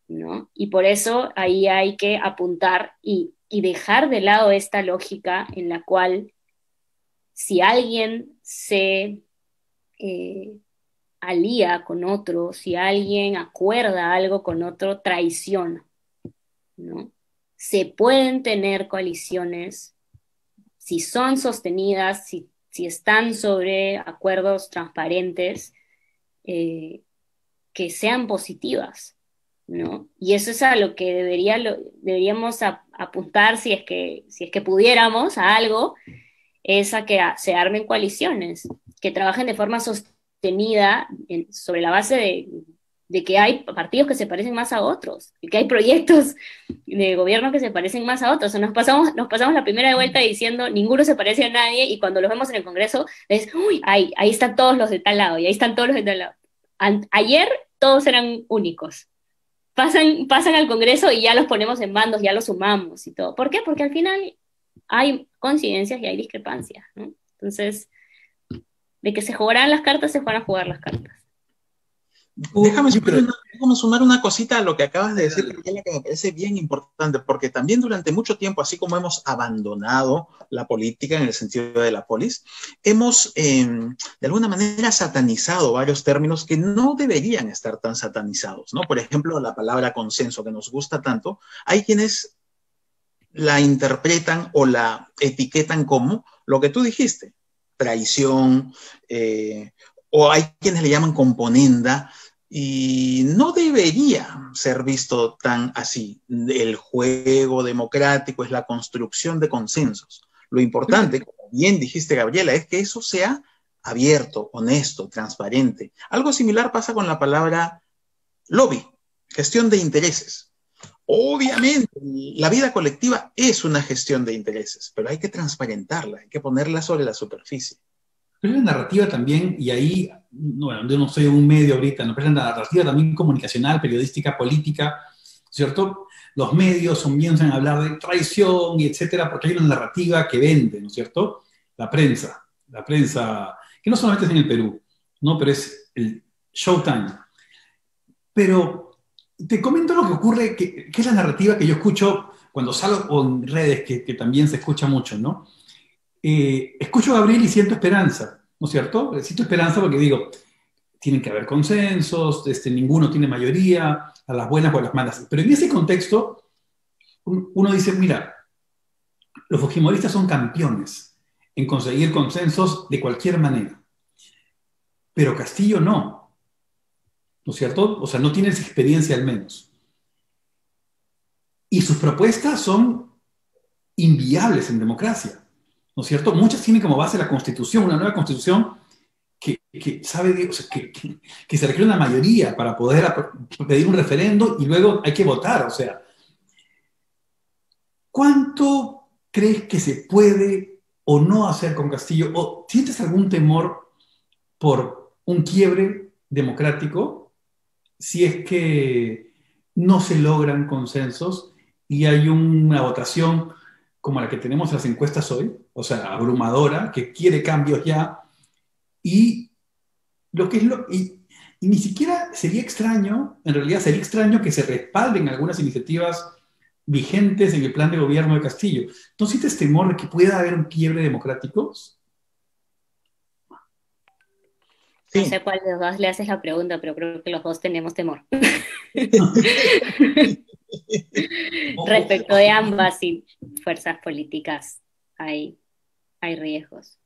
¿no? Y por eso ahí hay que apuntar y dejar de lado esta lógica en la cual si alguien se alía con otro, si alguien acuerda algo con otro, traiciona, ¿no? Se pueden tener coaliciones si son sostenidas, si están sobre acuerdos transparentes, que sean positivas, ¿no? Y eso es a lo que deberíamos apuntar si es que pudiéramos a algo, es a que se armen coaliciones, que trabajen de forma sostenida sobre la base de que hay partidos que se parecen más a otros, y que hay proyectos de gobierno que se parecen más a otros. O sea, nos pasamos la primera vuelta diciendo ninguno se parece a nadie, y cuando los vemos en el Congreso, es, uy, ahí están todos los de tal lado, y ahí están todos los de tal lado. Ayer todos eran únicos. Pasan al Congreso y ya los ponemos en bandos, ya los sumamos y todo. ¿Por qué? Porque al final hay coincidencias y hay discrepancias, ¿no? Entonces, de que se jugarán las cartas, se van a jugar las cartas. Déjame sumar una cosita a lo que acabas de decir, Gabriela, que me parece bien importante, porque también durante mucho tiempo, así como hemos abandonado la política en el sentido de la polis, hemos de alguna manera satanizado varios términos que no deberían estar tan satanizados, ¿no? Por ejemplo, la palabra consenso, que nos gusta tanto, hay quienes la interpretan o la etiquetan como lo que tú dijiste, traición, o hay quienes le llaman componenda, y no debería ser visto tan así. El juego democrático es la construcción de consensos. Lo importante, como bien dijiste, Gabriela, es que eso sea abierto, honesto, transparente. Algo similar pasa con la palabra lobby, gestión de intereses. Obviamente, la vida colectiva es una gestión de intereses, pero hay que transparentarla, hay que ponerla sobre la superficie. Pero la narrativa también, y ahí, bueno, yo no soy un medio ahorita, ¿no? Pero la narrativa también comunicacional, periodística, política, ¿cierto? Los medios comienzan a hablar de traición y etcétera, porque hay una narrativa que vende, ¿no es cierto? La prensa, que no solamente es en el Perú, ¿no? Pero es el Showtime. Pero te comento lo que ocurre, que es la narrativa que yo escucho cuando salgo en redes, que también se escucha mucho, ¿no? Escucho a Gabriel y siento esperanza, ¿no es cierto? Siento esperanza porque digo, tienen que haber consensos, ninguno tiene mayoría, a las buenas o a las malas. Pero en ese contexto, uno dice, mira, los fujimoristas son campeones en conseguir consensos de cualquier manera. Pero Castillo no, ¿no es cierto? O sea, no tiene esa experiencia al menos. Y sus propuestas son inviables en democracia, ¿no es cierto? Muchas tienen como base la Constitución, una nueva Constitución que sabe, o sea, que se requiere una mayoría para poder pedir un referendo y luego hay que votar. O sea, ¿cuánto crees que se puede o no hacer con Castillo? ¿O sientes algún temor por un quiebre democrático si es que no se logran consensos y hay una votación como la que tenemos en las encuestas hoy, o sea, abrumadora, que quiere cambios ya, y lo que es y ni siquiera sería extraño, en realidad sería extraño que se respalden algunas iniciativas vigentes en el plan de gobierno de Castillo? ¿No sientes temor de que pueda haber un quiebre democrático? Sí. No sé cuál de los dos le haces la pregunta, pero creo que los dos tenemos temor. Respecto de ambas fuerzas políticas hay riesgos.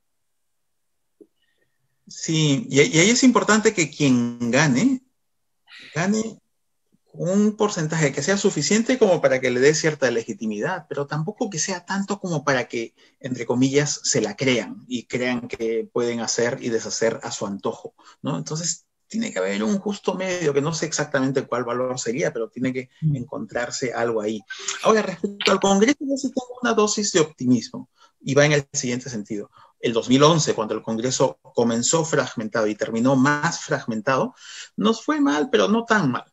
Sí, y ahí es importante que quien gane un porcentaje que sea suficiente como para que le dé cierta legitimidad, pero tampoco que sea tanto como para que, entre comillas, se la crean y crean que pueden hacer y deshacer a su antojo, ¿no? Entonces, tiene que haber un justo medio, que no sé exactamente cuál valor sería, pero tiene que encontrarse algo ahí. Ahora, respecto al Congreso, yo sí tengo una dosis de optimismo, y va en el siguiente sentido. El 2011, cuando el Congreso comenzó fragmentado y terminó más fragmentado, nos fue mal, pero no tan mal.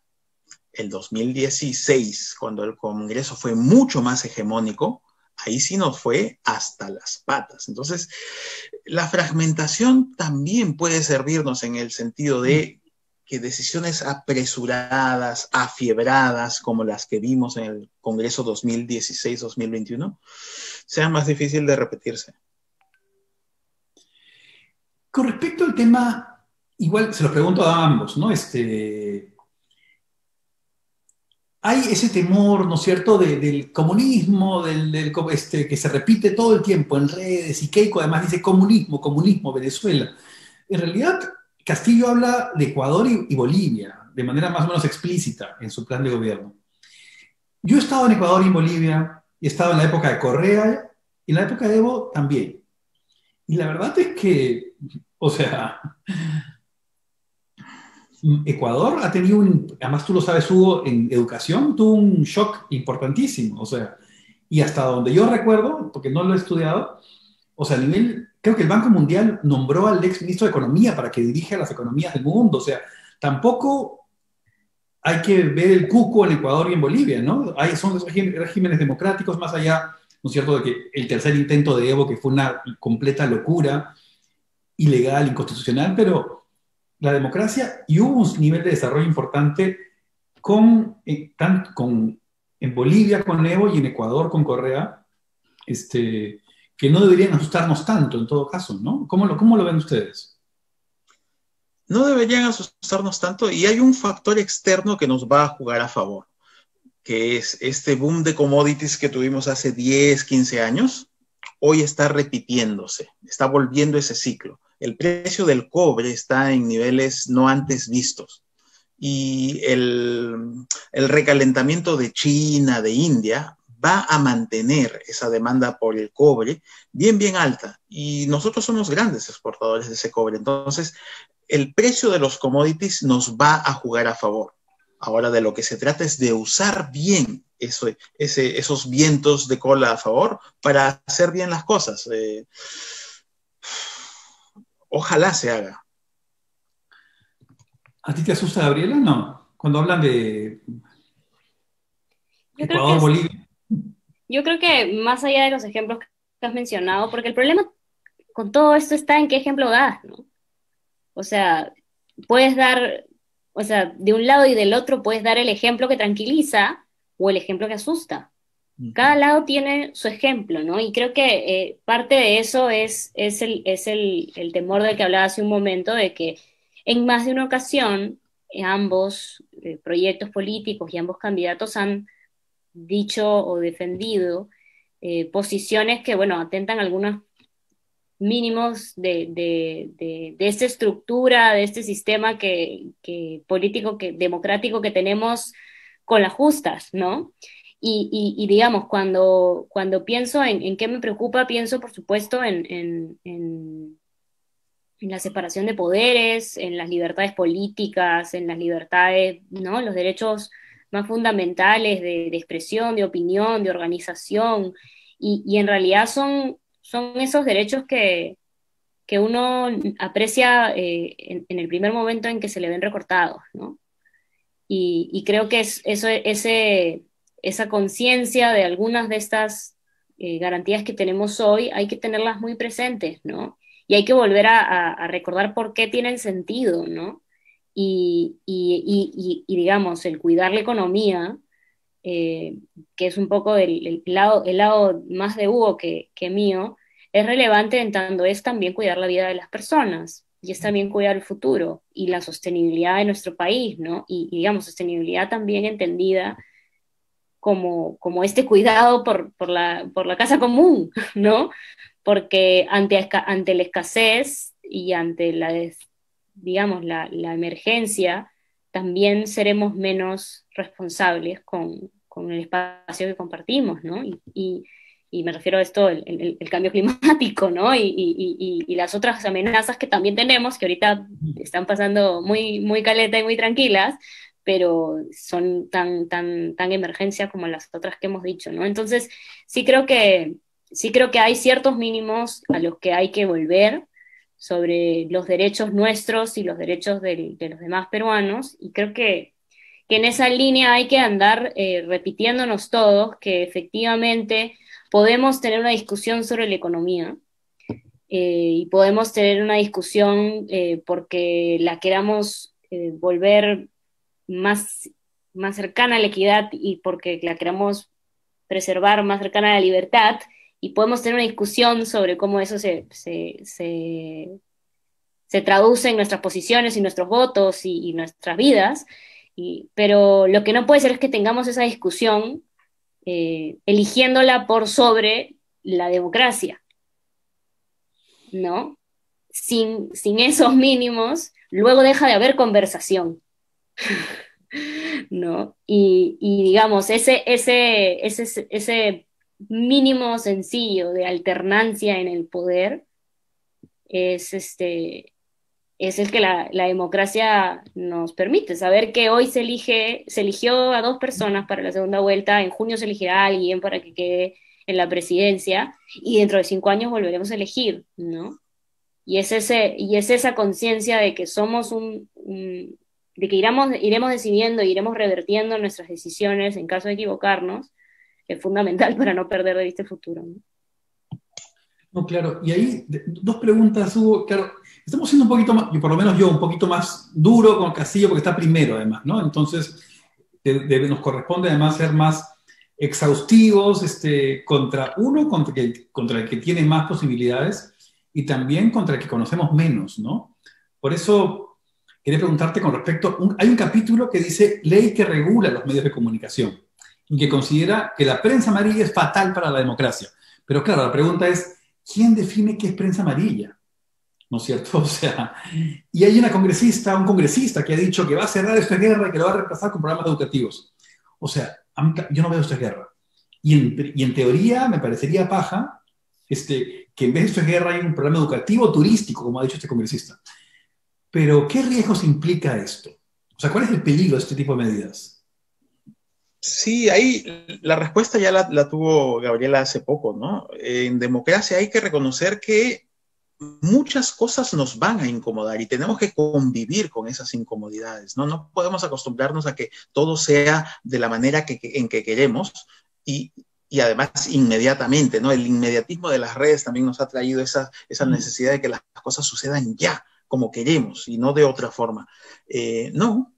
El 2016, cuando el Congreso fue mucho más hegemónico, ahí sí nos fue hasta las patas. Entonces, la fragmentación también puede servirnos en el sentido de que decisiones apresuradas, afiebradas, como las que vimos en el Congreso 2016-2021, sean más difíciles de repetirse. Con respecto al tema, igual se lo pregunto a ambos, ¿no? Hay ese temor, ¿no es cierto?, del comunismo, que se repite todo el tiempo en redes, y Keiko además dice comunismo, Venezuela. En realidad, Castillo habla de Ecuador y Bolivia, de manera más o menos explícita en su plan de gobierno. Yo he estado en Ecuador y en Bolivia, he estado en la época de Correa, y en la época de Evo también. Y la verdad es que, o sea, Ecuador ha tenido además tú lo sabes, Hugo, en educación tuvo un shock importantísimo, o sea, y hasta donde yo recuerdo, porque no lo he estudiado, o sea, a nivel, creo que el Banco Mundial nombró al ex ministro de Economía para que dirija las economías del mundo, o sea, tampoco hay que ver el cuco en Ecuador y en Bolivia, ¿no? Son regímenes democráticos, más allá, ¿no es cierto?, de que el tercer intento de Evo, que fue una completa locura, ilegal, inconstitucional, pero la democracia y hubo un nivel de desarrollo importante en Bolivia con Evo y en Ecuador con Correa, que no deberían asustarnos tanto en todo caso, ¿no? ¿Cómo lo ven ustedes? No deberían asustarnos tanto y hay un factor externo que nos va a jugar a favor, que es este boom de commodities que tuvimos hace 10, 15 años, hoy está repitiéndose, está volviendo ese ciclo. El precio del cobre está en niveles no antes vistos y el recalentamiento de China, de India, va a mantener esa demanda por el cobre bien, bien alta. Y nosotros somos grandes exportadores de ese cobre. Entonces, el precio de los commodities nos va a jugar a favor. Ahora, de lo que se trata es de usar bien esos vientos de cola a favor para hacer bien las cosas. Ojalá se haga. ¿A ti te asusta, Gabriela? No. Cuando hablan de Yo creo Ecuador, que, Bolivia. yo creo que más allá de los ejemplos que has mencionado, porque el problema con todo esto está en qué ejemplo das, ¿no? O sea, puedes dar, o sea, de un lado y del otro puedes dar el ejemplo que tranquiliza o el ejemplo que asusta. Cada lado tiene su ejemplo, ¿no? Y creo que parte de eso es el temor del que hablaba hace un momento, de que en más de una ocasión ambos proyectos políticos y ambos candidatos han dicho o defendido posiciones que, bueno, atentan algunos mínimos de esta estructura, de este sistema político, democrático que tenemos con las justas, ¿no? Y digamos, cuando pienso en qué me preocupa, pienso por supuesto en la separación de poderes, en las libertades políticas, en las libertades, ¿no? Los derechos más fundamentales de expresión, de opinión, de organización, y en realidad son esos derechos que uno aprecia en el primer momento en que se le ven recortados, ¿no? Y creo que esa conciencia de algunas de estas garantías que tenemos hoy hay que tenerlas muy presentes, ¿no? Y hay que volver a recordar por qué tienen sentido, ¿no? Y digamos, el cuidar la economía, que es un poco el lado más de Hugo que mío, es relevante en tanto es también cuidar la vida de las personas y es también cuidar el futuro y la sostenibilidad de nuestro país, ¿no? Y digamos, sostenibilidad también entendida como este cuidado por la casa común, ¿no? Porque ante la escasez y ante digamos, la emergencia, también seremos menos responsables con el espacio que compartimos, ¿no? Y me refiero a esto, el cambio climático, ¿no? Y las otras amenazas que también tenemos, que ahorita están pasando muy, muy caleta y muy tranquilas, pero son tan emergencia como las otras que hemos dicho, ¿no? Entonces, sí creo que hay ciertos mínimos a los que hay que volver sobre los derechos nuestros y los derechos de los demás peruanos, y creo que en esa línea hay que andar repitiéndonos todos que efectivamente podemos tener una discusión sobre la economía, y podemos tener una discusión porque la queramos volver más cercana a la equidad y porque la queramos preservar más cercana a la libertad, y podemos tener una discusión sobre cómo eso se traduce en nuestras posiciones y nuestros votos y nuestras vidas, pero lo que no puede ser es que tengamos esa discusión eligiéndola por sobre la democracia, ¿no? Sin esos mínimos, luego deja de haber conversación, ¿no? Y digamos, ese mínimo sencillo de alternancia en el poder es el que la democracia nos permite. Saber que hoy se eligió a dos personas para la segunda vuelta, en junio se elegirá a alguien para que quede en la presidencia, y dentro de 5 años volveremos a elegir, ¿no? Y es esa conciencia de que somos de que iremos decidiendo, iremos revertiendo nuestras decisiones en caso de equivocarnos, es fundamental para no perder de vista el futuro, ¿no? No, claro, y ahí dos preguntas hubo, claro, estamos siendo un poquito más, y por lo menos yo, un poquito más duro con Castillo porque está primero además, ¿no? Entonces, nos corresponde además ser más exhaustivos contra uno, contra el que tiene más posibilidades y también contra el que conocemos menos, ¿no? Por eso quería preguntarte con respecto, hay un capítulo que dice ley que regula los medios de comunicación y que considera que la prensa amarilla es fatal para la democracia. Pero claro, la pregunta es, ¿quién define qué es prensa amarilla? ¿No es cierto? O sea, y hay un congresista que ha dicho que va a cerrar Esto es Guerra y que lo va a reemplazar con programas educativos. O sea, yo no veo Esto es Guerra. Y en teoría me parecería paja que en vez de Esto es Guerra hay un programa educativo turístico, como ha dicho este congresista. Pero, ¿qué riesgos implica esto? O sea, ¿cuál es el peligro de este tipo de medidas? Sí, ahí la respuesta ya la tuvo Gabriela hace poco, ¿no? En democracia hay que reconocer que muchas cosas nos van a incomodar y tenemos que convivir con esas incomodidades, ¿no? No podemos acostumbrarnos a que todo sea de la manera en que queremos y, y además inmediatamente, ¿no? El inmediatismo de las redes también nos ha traído esa necesidad de que las cosas sucedan ya, como queremos y no de otra forma. No,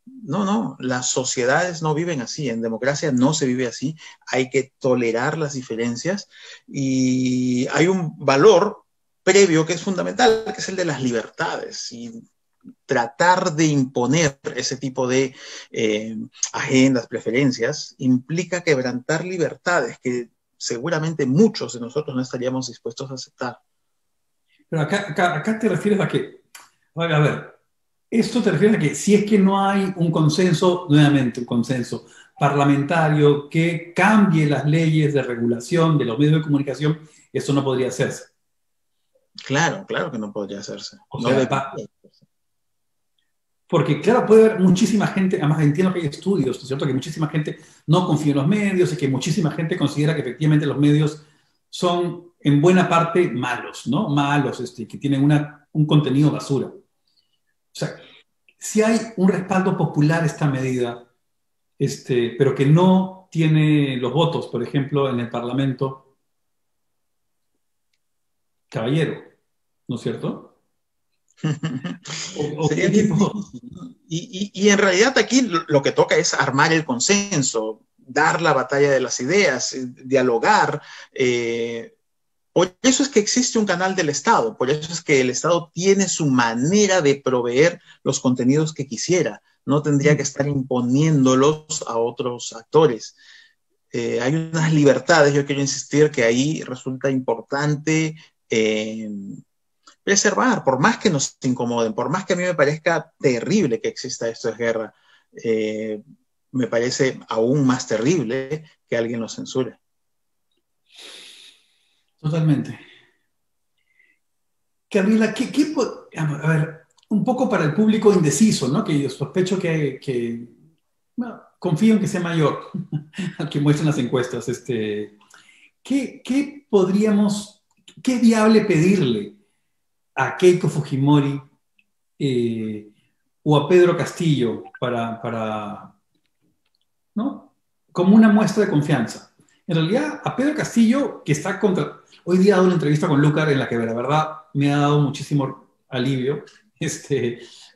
las sociedades no viven así, en democracia no se vive así, hay que tolerar las diferencias y hay un valor previo que es fundamental, que es el de las libertades y tratar de imponer ese tipo de agendas, preferencias, implica quebrantar libertades que seguramente muchos de nosotros no estaríamos dispuestos a aceptar. Pero acá te refieres a que, a ver, esto te refieres a que si es que no hay un consenso, nuevamente un consenso parlamentario que cambie las leyes de regulación de los medios de comunicación, eso no podría hacerse. Claro que no podría hacerse. O sea, porque claro, puede haber muchísima gente, además entiendo que hay estudios, ¿no es cierto? Que muchísima gente no confía en los medios y que muchísima gente considera que efectivamente los medios son en buena parte malos, ¿no? Malos, que tienen un contenido basura. O sea, si hay un respaldo popular a esta medida, pero que no tiene los votos, por ejemplo, en el Parlamento, caballero, ¿no es cierto? Sería bien difícil, ¿no? Y en realidad aquí lo que toca es armar el consenso, dar la batalla de las ideas, dialogar. Por eso es que existe un canal del Estado, por eso es que el Estado tiene su manera de proveer los contenidos que quisiera, no tendría que estar imponiéndolos a otros actores. Hay unas libertades, yo quiero insistir que ahí resulta importante preservar, por más que nos incomoden, por más que a mí me parezca terrible que exista Esto es Guerra, me parece aún más terrible que alguien lo censure. Totalmente. Gabriela, a ver, un poco para el público indeciso, ¿no? Que yo sospecho bueno, confío en que sea mayor al que muestran las encuestas. ¿Qué podríamos, qué es viable pedirle a Keiko Fujimori o a Pedro Castillo ¿no? Como una muestra de confianza? En realidad, a Pedro Castillo, que está contra... Hoy día he dado una entrevista con Lucar en la que la verdad me ha dado muchísimo alivio,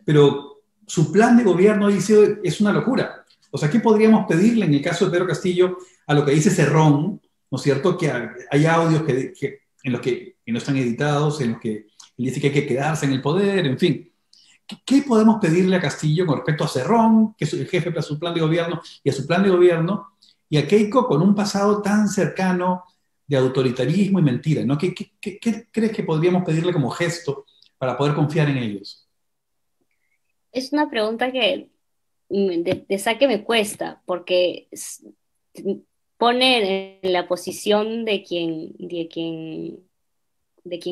pero su plan de gobierno dice, es una locura. O sea, ¿qué podríamos pedirle en el caso de Pedro Castillo a lo que dice Cerrón, ¿no es cierto? Que hay audios en los que no están editados, en los que él dice que hay que quedarse en el poder, en fin. ¿Qué podemos pedirle a Castillo con respecto a Cerrón, que es el jefe para su plan de gobierno, y a su plan de gobierno, y a Keiko con un pasado tan cercano de autoritarismo y mentira, ¿no? ¿Qué crees que podríamos pedirle como gesto para poder confiar en ellos? Es una pregunta que de saque me cuesta, porque pone en la posición de quien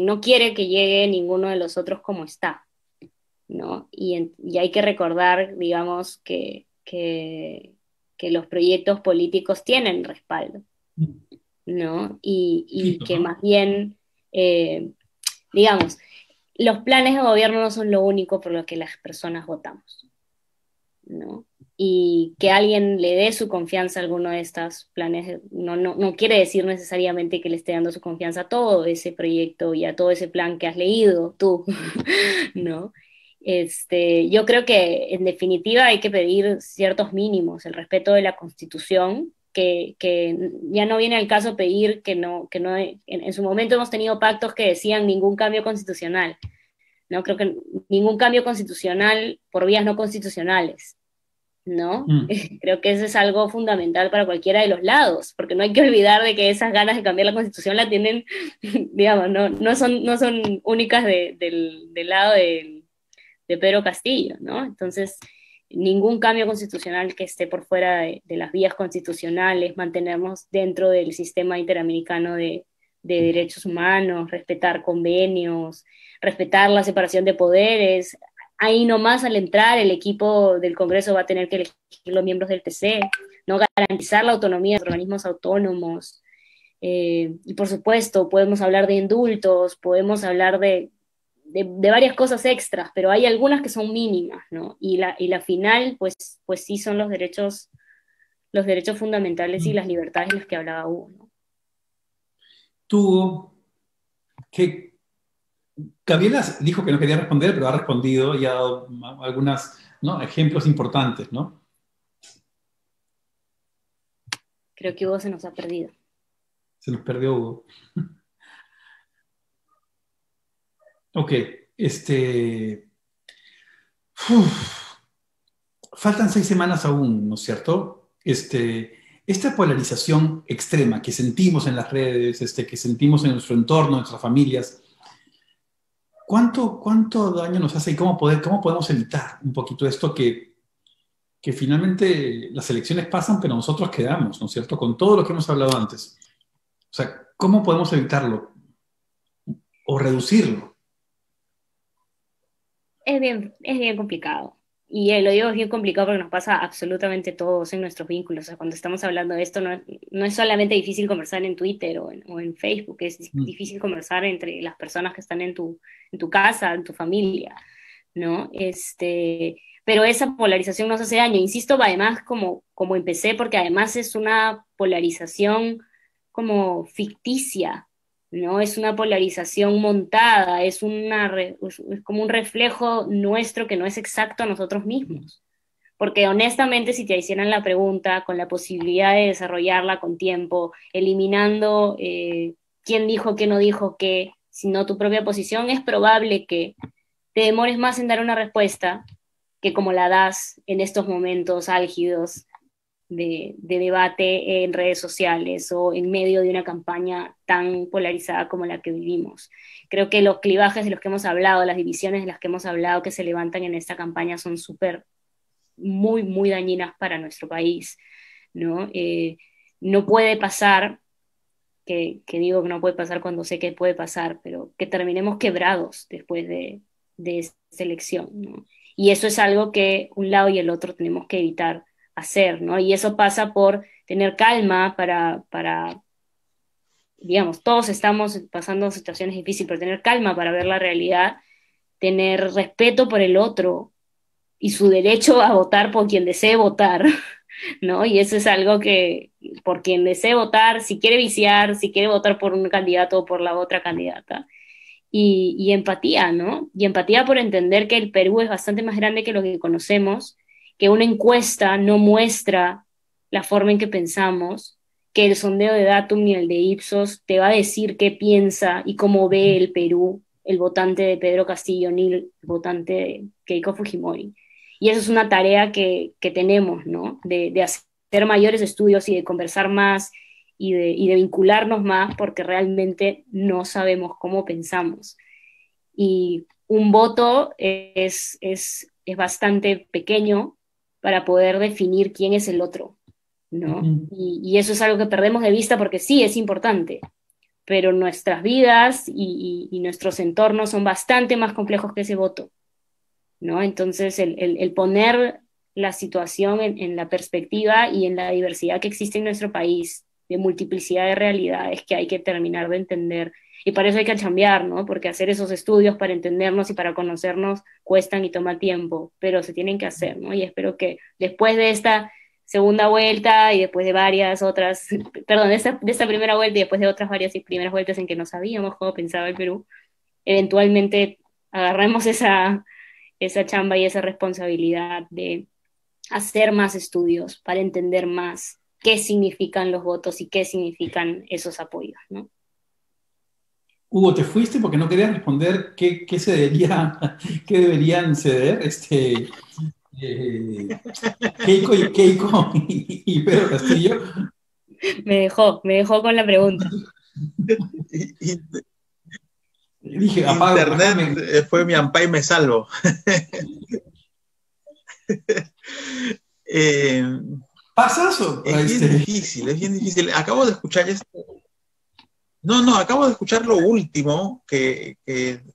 no quiere que llegue ninguno de los otros como está, ¿no? Y hay que recordar, digamos, que los proyectos políticos tienen respaldo, ¿no? Y que ¿No? más bien, digamos, los planes de gobierno no son lo único por lo que las personas votamos, ¿no? y que alguien le dé su confianza a alguno de estos planes no quiere decir necesariamente que le esté dando su confianza a todo ese proyecto y a todo ese plan que has leído tú, ¿no? Yo creo que en definitiva hay que pedir ciertos mínimos, el respeto de la Constitución, que ya no viene al caso pedir que no en su momento hemos tenido pactos que decían ningún cambio constitucional, ¿no? Creo que ningún cambio constitucional por vías no constitucionales, ¿no? Mm. Creo que eso es algo fundamental para cualquiera de los lados, porque no hay que olvidar de que esas ganas de cambiar la Constitución la tienen, digamos, no son únicas del lado de Pedro Castillo, ¿no? Entonces, ningún cambio constitucional que esté por fuera de las vías constitucionales, mantenernos dentro del sistema interamericano de derechos humanos, respetar convenios, respetar la separación de poderes. Ahí nomás al entrar el equipo del Congreso va a tener que elegir los miembros del TC, ¿no? Garantizar la autonomía de los organismos autónomos. Y por supuesto, podemos hablar de indultos, podemos hablar de varias cosas extras, pero hay algunas que son mínimas, ¿no? Y la final, pues sí son los derechos fundamentales y las libertades de las que hablaba Hugo, ¿no? Tú, que Gabriela dijo que no quería responder, pero ha respondido y ha dado algunos, ¿no?, ejemplos importantes, ¿no? Creo que Hugo se nos ha perdido. Se nos perdió Hugo. Ok, faltan 6 semanas aún, ¿no es cierto? Esta polarización extrema que sentimos en las redes, que sentimos en nuestro entorno, en nuestras familias, ¿cuánto daño nos hace y cómo podemos evitar un poquito esto que finalmente las elecciones pasan, pero nosotros quedamos, ¿no es cierto? Con todo lo que hemos hablado antes. O sea, ¿cómo podemos evitarlo o reducirlo? Es bien complicado. Y lo digo, es bien complicado porque nos pasa absolutamente todos en nuestros vínculos. O sea, cuando estamos hablando de esto, no es solamente difícil conversar en Twitter o en Facebook, es difícil conversar entre las personas que están en tu casa, en tu familia, ¿no? Pero esa polarización nos hace daño. Insisto, además, como empecé, porque además es una polarización como ficticia, ¿no? Es una polarización montada, es como un reflejo nuestro que no es exacto a nosotros mismos. Porque honestamente, si te hicieran la pregunta con la posibilidad de desarrollarla con tiempo, eliminando quién dijo, qué no dijo, qué, sino tu propia posición, es probable que te demores más en dar una respuesta que como la das en estos momentos álgidos de debate en redes sociales o en medio de una campaña tan polarizada como la que vivimos. Creo que los clivajes de los que hemos hablado, las divisiones de las que hemos hablado que se levantan en esta campaña son muy, muy dañinas para nuestro país, ¿no? No puede pasar, que digo que no puede pasar cuando sé que puede pasar, pero que terminemos quebrados después de esta elección, ¿no? Y eso es algo que un lado y el otro tenemos que evitar hacer, ¿no? Y eso pasa por tener calma digamos, todos estamos pasando situaciones difíciles, pero tener calma para ver la realidad, tener respeto por el otro y su derecho a votar por quien desee votar, ¿no? Y eso es algo que, por quien desee votar, si quiere viciar, si quiere votar por un candidato o por la otra candidata. Y empatía, ¿no? Y empatía por entender que el Perú es bastante más grande que lo que conocemos, que una encuesta no muestra la forma en que pensamos, que el sondeo de Datum ni el de Ipsos te va a decir qué piensa y cómo ve el Perú el votante de Pedro Castillo ni el votante de Keiko Fujimori. Y eso es una tarea que tenemos, ¿no? De hacer mayores estudios y de conversar más y de vincularnos más porque realmente no sabemos cómo pensamos. Y un voto es bastante pequeño para poder definir quién es el otro, ¿no? Y eso es algo que perdemos de vista porque sí, es importante, pero nuestras vidas y nuestros entornos son bastante más complejos que ese voto, ¿no? Entonces, el poner la situación en la perspectiva y en la diversidad que existe en nuestro país, de multiplicidad de realidades que hay que terminar de entender, y para eso hay que chambear, ¿no? Porque hacer esos estudios para entendernos y para conocernos cuestan y toma tiempo, pero se tienen que hacer, ¿no? Y espero que después de esta segunda vuelta y después de varias otras, perdón, de esta primera vuelta y después de otras varias y primeras vueltas en que no sabíamos cómo pensaba el Perú, eventualmente agarremos esa chamba y esa responsabilidad de hacer más estudios para entender más qué significan los votos y qué significan esos apoyos, ¿no? Hugo, ¿te fuiste porque no querías responder qué se debería, qué deberían ceder eh, Keiko y Pedro Castillo? Me dejó con la pregunta. Dije, apago, Internet fue mi amparo y me salvo. ¿Pasazo? Es bien difícil, es bien difícil. Acabo de escuchar esto. No, acabo de escuchar lo último que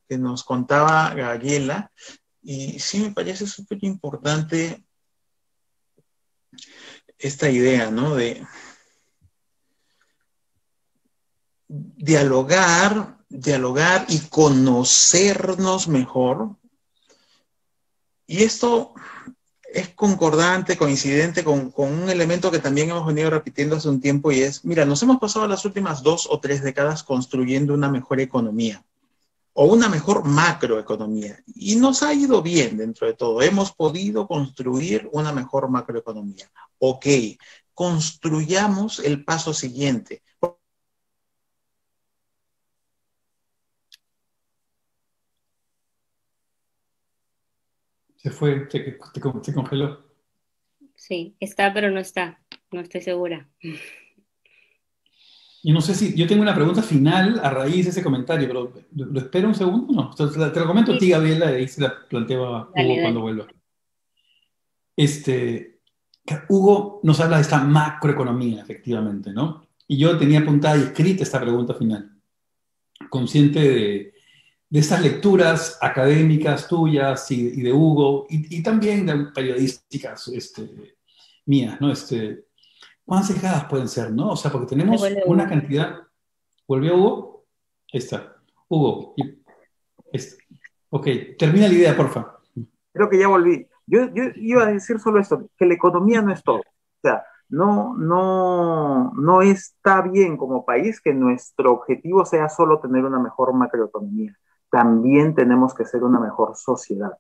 nos contaba Gabriela, y sí me parece súper importante esta idea, ¿no? De dialogar y conocernos mejor. Y esto es concordante, coincidente con un elemento que también hemos venido repitiendo hace un tiempo, y es, mira, nos hemos pasado las últimas 2 o 3 décadas construyendo una mejor economía o una mejor macroeconomía, y nos ha ido bien dentro de todo. Hemos podido construir una mejor macroeconomía. Ok, construyamos el paso siguiente. Se fue, se congeló. Sí, está, pero no está. No estoy segura. Y no sé si, yo tengo una pregunta final a raíz de ese comentario, pero ¿lo espero un segundo? No, te lo comento a ti, Gabriela, y ahí se la planteo a Hugo cuando vuelva. Hugo nos habla de esta macroeconomía, efectivamente, ¿no? Y yo tenía apuntada y escrita esta pregunta final, consciente de estas lecturas académicas tuyas y de Hugo, y también de periodísticas mías, ¿no? ¿Cuán cegadas pueden ser, no? O sea, porque tenemos una cantidad... ¿Volvió Hugo? Ahí está. Hugo, ok, termina la idea, porfa. Creo que ya volví. Yo iba a decir solo esto, que la economía no es todo. O sea, no está bien como país que nuestro objetivo sea solo tener una mejor macroeconomía. También tenemos que ser una mejor sociedad.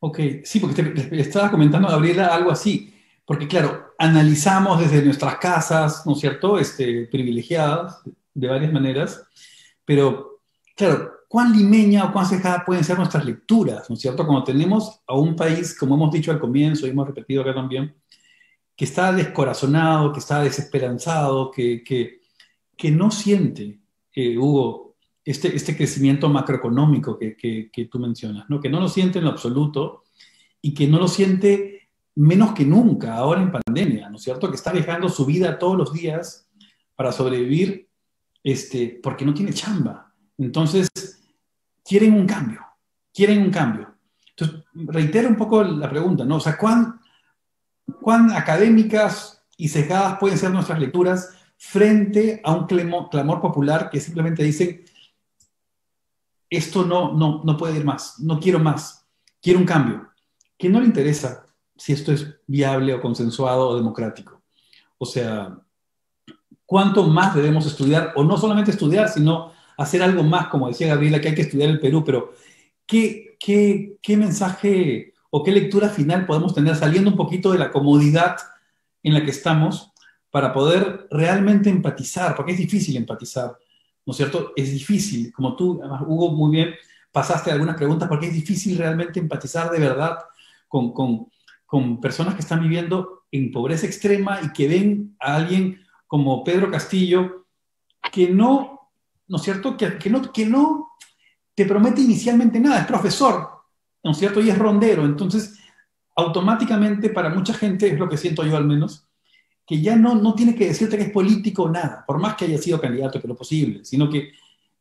Ok, sí, porque te estaba comentando, Gabriela, algo así. Porque claro, analizamos desde nuestras casas, ¿no es cierto?, privilegiadas de varias maneras, pero claro, ¿cuán limeña o cuán cejada pueden ser nuestras lecturas, ¿no es cierto? Cuando tenemos a un país, como hemos dicho al comienzo y hemos repetido acá también, que está descorazonado, que está desesperanzado, que no siente, Hugo, este crecimiento macroeconómico que tú mencionas, ¿no? Que no lo siente en lo absoluto y que no lo siente menos que nunca ahora en pandemia, ¿no es cierto? Que está dejando su vida todos los días para sobrevivir porque no tiene chamba. Entonces, quieren un cambio. Entonces, reitero un poco la pregunta, ¿no? O sea, ¿cuán académicas y cegadas pueden ser nuestras lecturas frente a un clamor popular que simplemente dicen, esto no puede ir más, no quiero más, quiero un cambio, que no le interesa si esto es viable o consensuado o democrático? O sea, ¿cuánto más debemos estudiar? O no solamente estudiar, sino hacer algo más, como decía Gabriela, que hay que estudiar el Perú, pero ¿qué mensaje o qué lectura final podemos tener saliendo un poquito de la comodidad en la que estamos para poder realmente empatizar? Porque es difícil empatizar, ¿no es cierto? Es difícil, como tú, además, Hugo, muy bien, pasaste algunas preguntas, porque es difícil realmente empatizar de verdad con personas que están viviendo en pobreza extrema y que ven a alguien como Pedro Castillo que ¿no es cierto? Que no te promete inicialmente nada, es profesor, ¿no es cierto? Y es rondero, entonces automáticamente para mucha gente, es lo que siento yo al menos, que ya no tiene que decirte que es político o nada, por más que haya sido candidato, que lo posible, sino que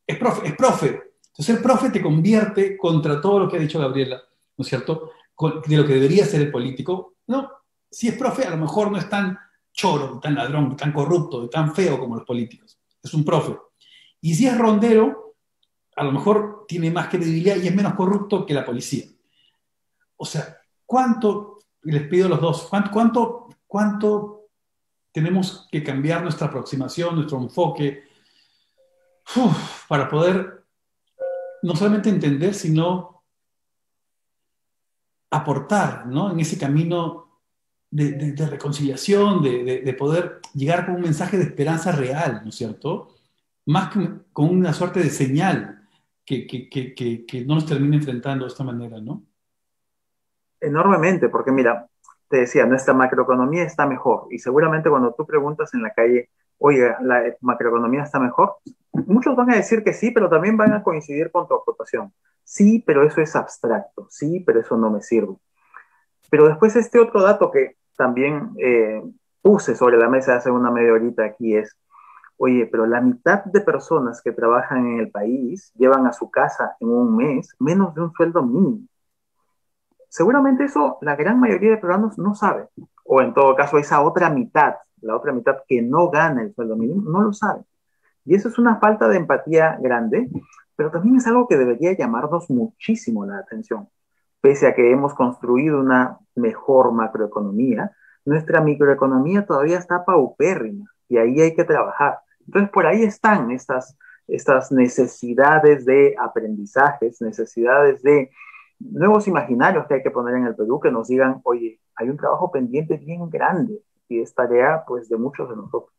es profe. Entonces el profe te convierte contra todo lo que ha dicho Gabriela, ¿no es cierto?, de lo que debería ser el político. No, si es profe, a lo mejor no es tan choro, tan ladrón, tan corrupto, tan feo como los políticos. es un profe. Y si es rondero, a lo mejor tiene más credibilidad y es menos corrupto que la policía. O sea, ¿cuánto, les pido a los dos, cuánto tenemos que cambiar nuestra aproximación, nuestro enfoque, para poder no solamente entender, sino aportar, ¿no? En ese camino de reconciliación, de poder llegar con un mensaje de esperanza real, ¿no es cierto? Más que con una suerte de señal que no nos termine enfrentando de esta manera, ¿no? Enormemente, porque mira, te decía, nuestra macroeconomía está mejor y seguramente cuando tú preguntas en la calle, oye, ¿la macroeconomía está mejor? Muchos van a decir que sí, pero también van a coincidir con tu acotación. Sí, pero eso es abstracto. Sí, pero eso no me sirve. Pero después este otro dato que también puse sobre la mesa hace una media horita aquí es, oye, pero la mitad de personas que trabajan en el país llevan a su casa en un mes menos de un sueldo mínimo. Seguramente eso la gran mayoría de peruanos no sabe. O en todo caso, esa otra mitad, la otra mitad que no gana el sueldo mínimo, no lo sabe. Y eso es una falta de empatía grande, pero también es algo que debería llamarnos muchísimo la atención. Pese a que hemos construido una mejor macroeconomía, nuestra microeconomía todavía está paupérrima y ahí hay que trabajar. Entonces, por ahí están estas necesidades de aprendizajes, necesidades de nuevos imaginarios que hay que poner en el Perú que nos digan, oye, hay un trabajo pendiente bien grande y es tarea pues de muchos de nosotros.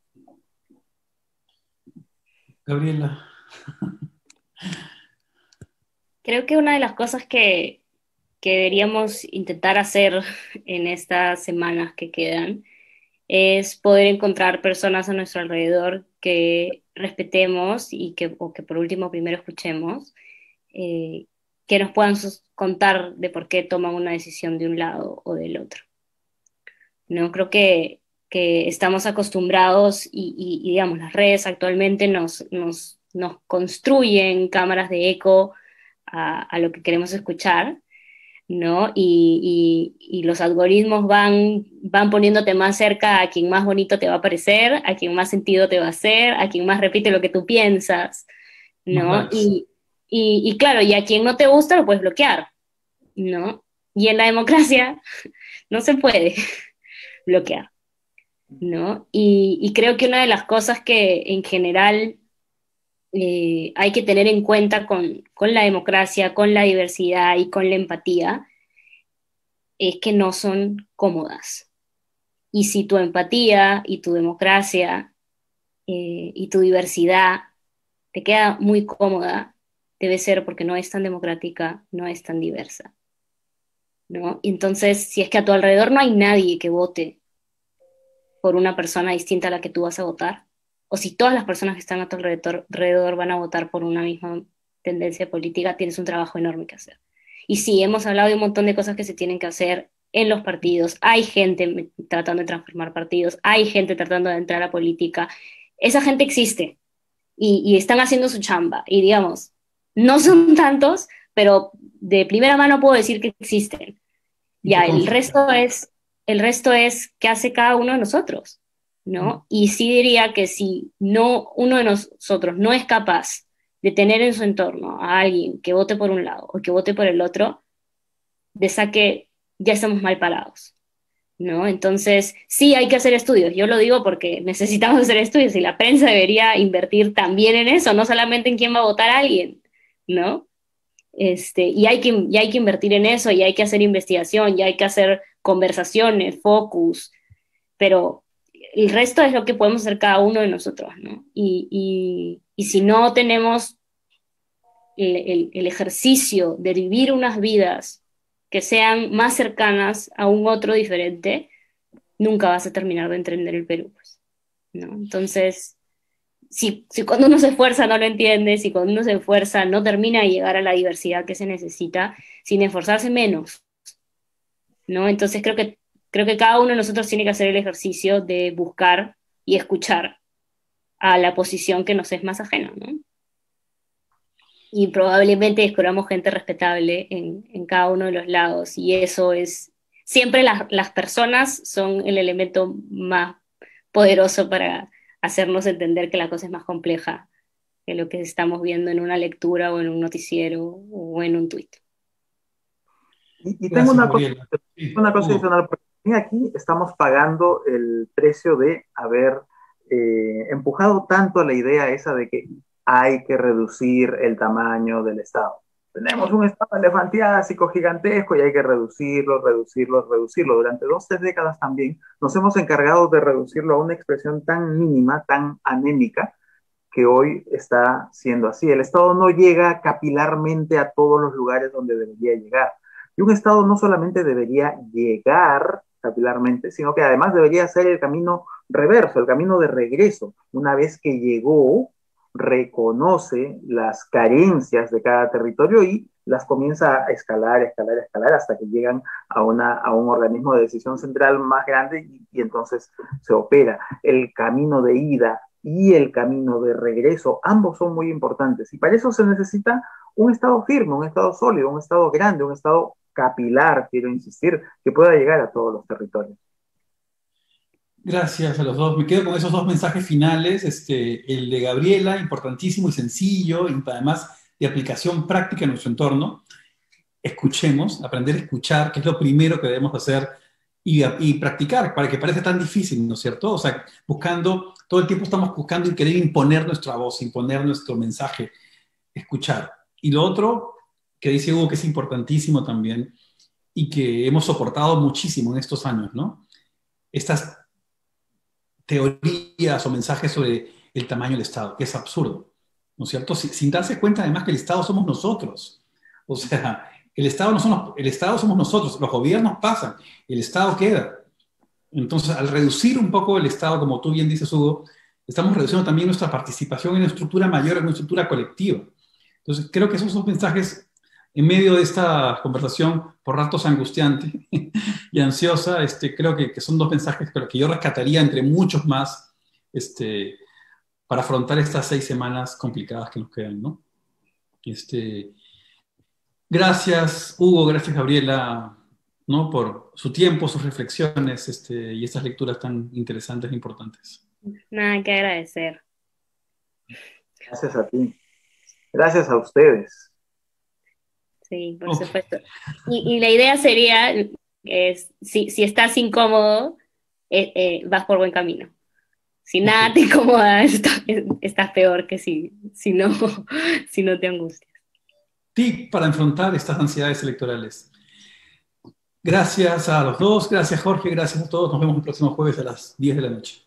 Gabriela. Creo que una de las cosas que deberíamos intentar hacer en estas semanas que quedan es poder encontrar personas a nuestro alrededor que respetemos o que por último primero escuchemos, que nos puedan contar de por qué toman una decisión de un lado o del otro. ¿No? Creo que estamos acostumbrados y digamos, las redes actualmente nos construyen cámaras de eco a lo que queremos escuchar, ¿no? Y los algoritmos van poniéndote más cerca a quien más bonito te va a parecer, a quien más sentido te va a hacer, a quien más repite lo que tú piensas, ¿no? Y claro, y a quien no te gusta lo puedes bloquear, ¿no? Y en la democracia no se puede bloquear, ¿no? Y creo que una de las cosas que en general hay que tener en cuenta con la democracia, con la diversidad y con la empatía, es que no son cómodas. Y si tu empatía y tu democracia y tu diversidad te queda muy cómoda, debe ser porque no es tan democrática, no es tan diversa, ¿no? Entonces, si es que a tu alrededor no hay nadie que vote por una persona distinta a la que tú vas a votar, o si todas las personas que están a tu alrededor van a votar por una misma tendencia política, tienes un trabajo enorme que hacer. Y sí, hemos hablado de un montón de cosas que se tienen que hacer en los partidos, hay gente tratando de transformar partidos, hay gente tratando de entrar a política, esa gente existe y están haciendo su chamba, y digamos, no son tantos, pero de primera mano puedo decir que existen. Ya, el resto es qué hace cada uno de nosotros, ¿no? Y sí diría que si no, uno de nosotros no es capaz de tener en su entorno a alguien que vote por un lado o que vote por el otro, de saque ya estamos mal parados, ¿no? Entonces, sí hay que hacer estudios. Yo lo digo porque necesitamos hacer estudios y la prensa debería invertir también en eso, no solamente en quién va a votar a alguien, ¿no? Y hay que invertir en eso, y hay que hacer investigación, y hay que hacer conversaciones, focus, pero el resto es lo que podemos hacer cada uno de nosotros, ¿no? Y si no tenemos el ejercicio de vivir unas vidas que sean más cercanas a un otro diferente, nunca vas a terminar de entender el Perú, pues, ¿no? Entonces, si cuando uno se esfuerza no lo entiende, si cuando uno se esfuerza no termina de llegar a la diversidad que se necesita, sin esforzarse menos, ¿no? Entonces creo que cada uno de nosotros tiene que hacer el ejercicio de buscar y escuchar a la posición que nos es más ajena, ¿no? Y probablemente descubramos gente respetable en cada uno de los lados, y eso es, siempre las personas son el elemento más poderoso hacernos entender que la cosa es más compleja que lo que estamos viendo en una lectura o en un noticiero o en un tuit. Y tengo Gracias, Gabriela. Sí, una cosa Hugo. adicional, porque aquí estamos pagando el precio de haber empujado tanto la idea esa de que hay que reducir el tamaño del Estado. Tenemos un Estado elefantiásico gigantesco y hay que reducirlo, reducirlo, reducirlo. Durante 2, 3 décadas también nos hemos encargado de reducirlo a una expresión tan mínima, tan anémica, que hoy está siendo así. El Estado no llega capilarmente a todos los lugares donde debería llegar. Y un Estado no solamente debería llegar capilarmente, sino que además debería hacer el camino reverso, el camino de regreso. Una vez que llegó, reconoce las carencias de cada territorio y las comienza a escalar, escalar, escalar hasta que llegan a un organismo de decisión central más grande y entonces se opera. El camino de ida y el camino de regreso, ambos son muy importantes. Y para eso se necesita un Estado firme, un Estado sólido, un Estado grande, un Estado capilar, quiero insistir, que pueda llegar a todos los territorios. Gracias a los dos. Me quedo con esos dos mensajes finales. El de Gabriela, importantísimo y sencillo, y además de aplicación práctica en nuestro entorno. Escuchemos, aprender a escuchar, que es lo primero que debemos hacer, y practicar, para que parece tan difícil, ¿no es cierto? O sea, buscando, todo el tiempo estamos buscando y querer imponer nuestra voz, imponer nuestro mensaje, escuchar. Y lo otro que dice Hugo, que es importantísimo también, y que hemos soportado muchísimo en estos años, ¿no? Estas teorías o mensajes sobre el tamaño del Estado, que es absurdo, ¿no es cierto? Sin darse cuenta además que el Estado somos nosotros. O sea, el Estado, no somos, el Estado somos nosotros, los gobiernos pasan, el Estado queda. Entonces, al reducir un poco el Estado, como tú bien dices, Hugo, estamos reduciendo también nuestra participación en una estructura mayor, en una estructura colectiva. Entonces, creo que esos son mensajes en medio de esta conversación, por ratos angustiante y ansiosa. Creo que son dos mensajes que yo rescataría entre muchos más, para afrontar estas 6 semanas complicadas que nos quedan, ¿no? Gracias, Hugo, gracias, Gabriela, ¿no? Por su tiempo, sus reflexiones, y estas lecturas tan interesantes e importantes. Nada que agradecer. Gracias a ti. Gracias a ustedes. Sí, por supuesto. Y la idea sería, si estás incómodo, vas por buen camino. Si nada te incomoda, estás peor que si no te angustias. Tip para enfrentar estas ansiedades electorales. Gracias a los dos, gracias Jorge, gracias a todos. Nos vemos el próximo jueves a las 10 de la noche.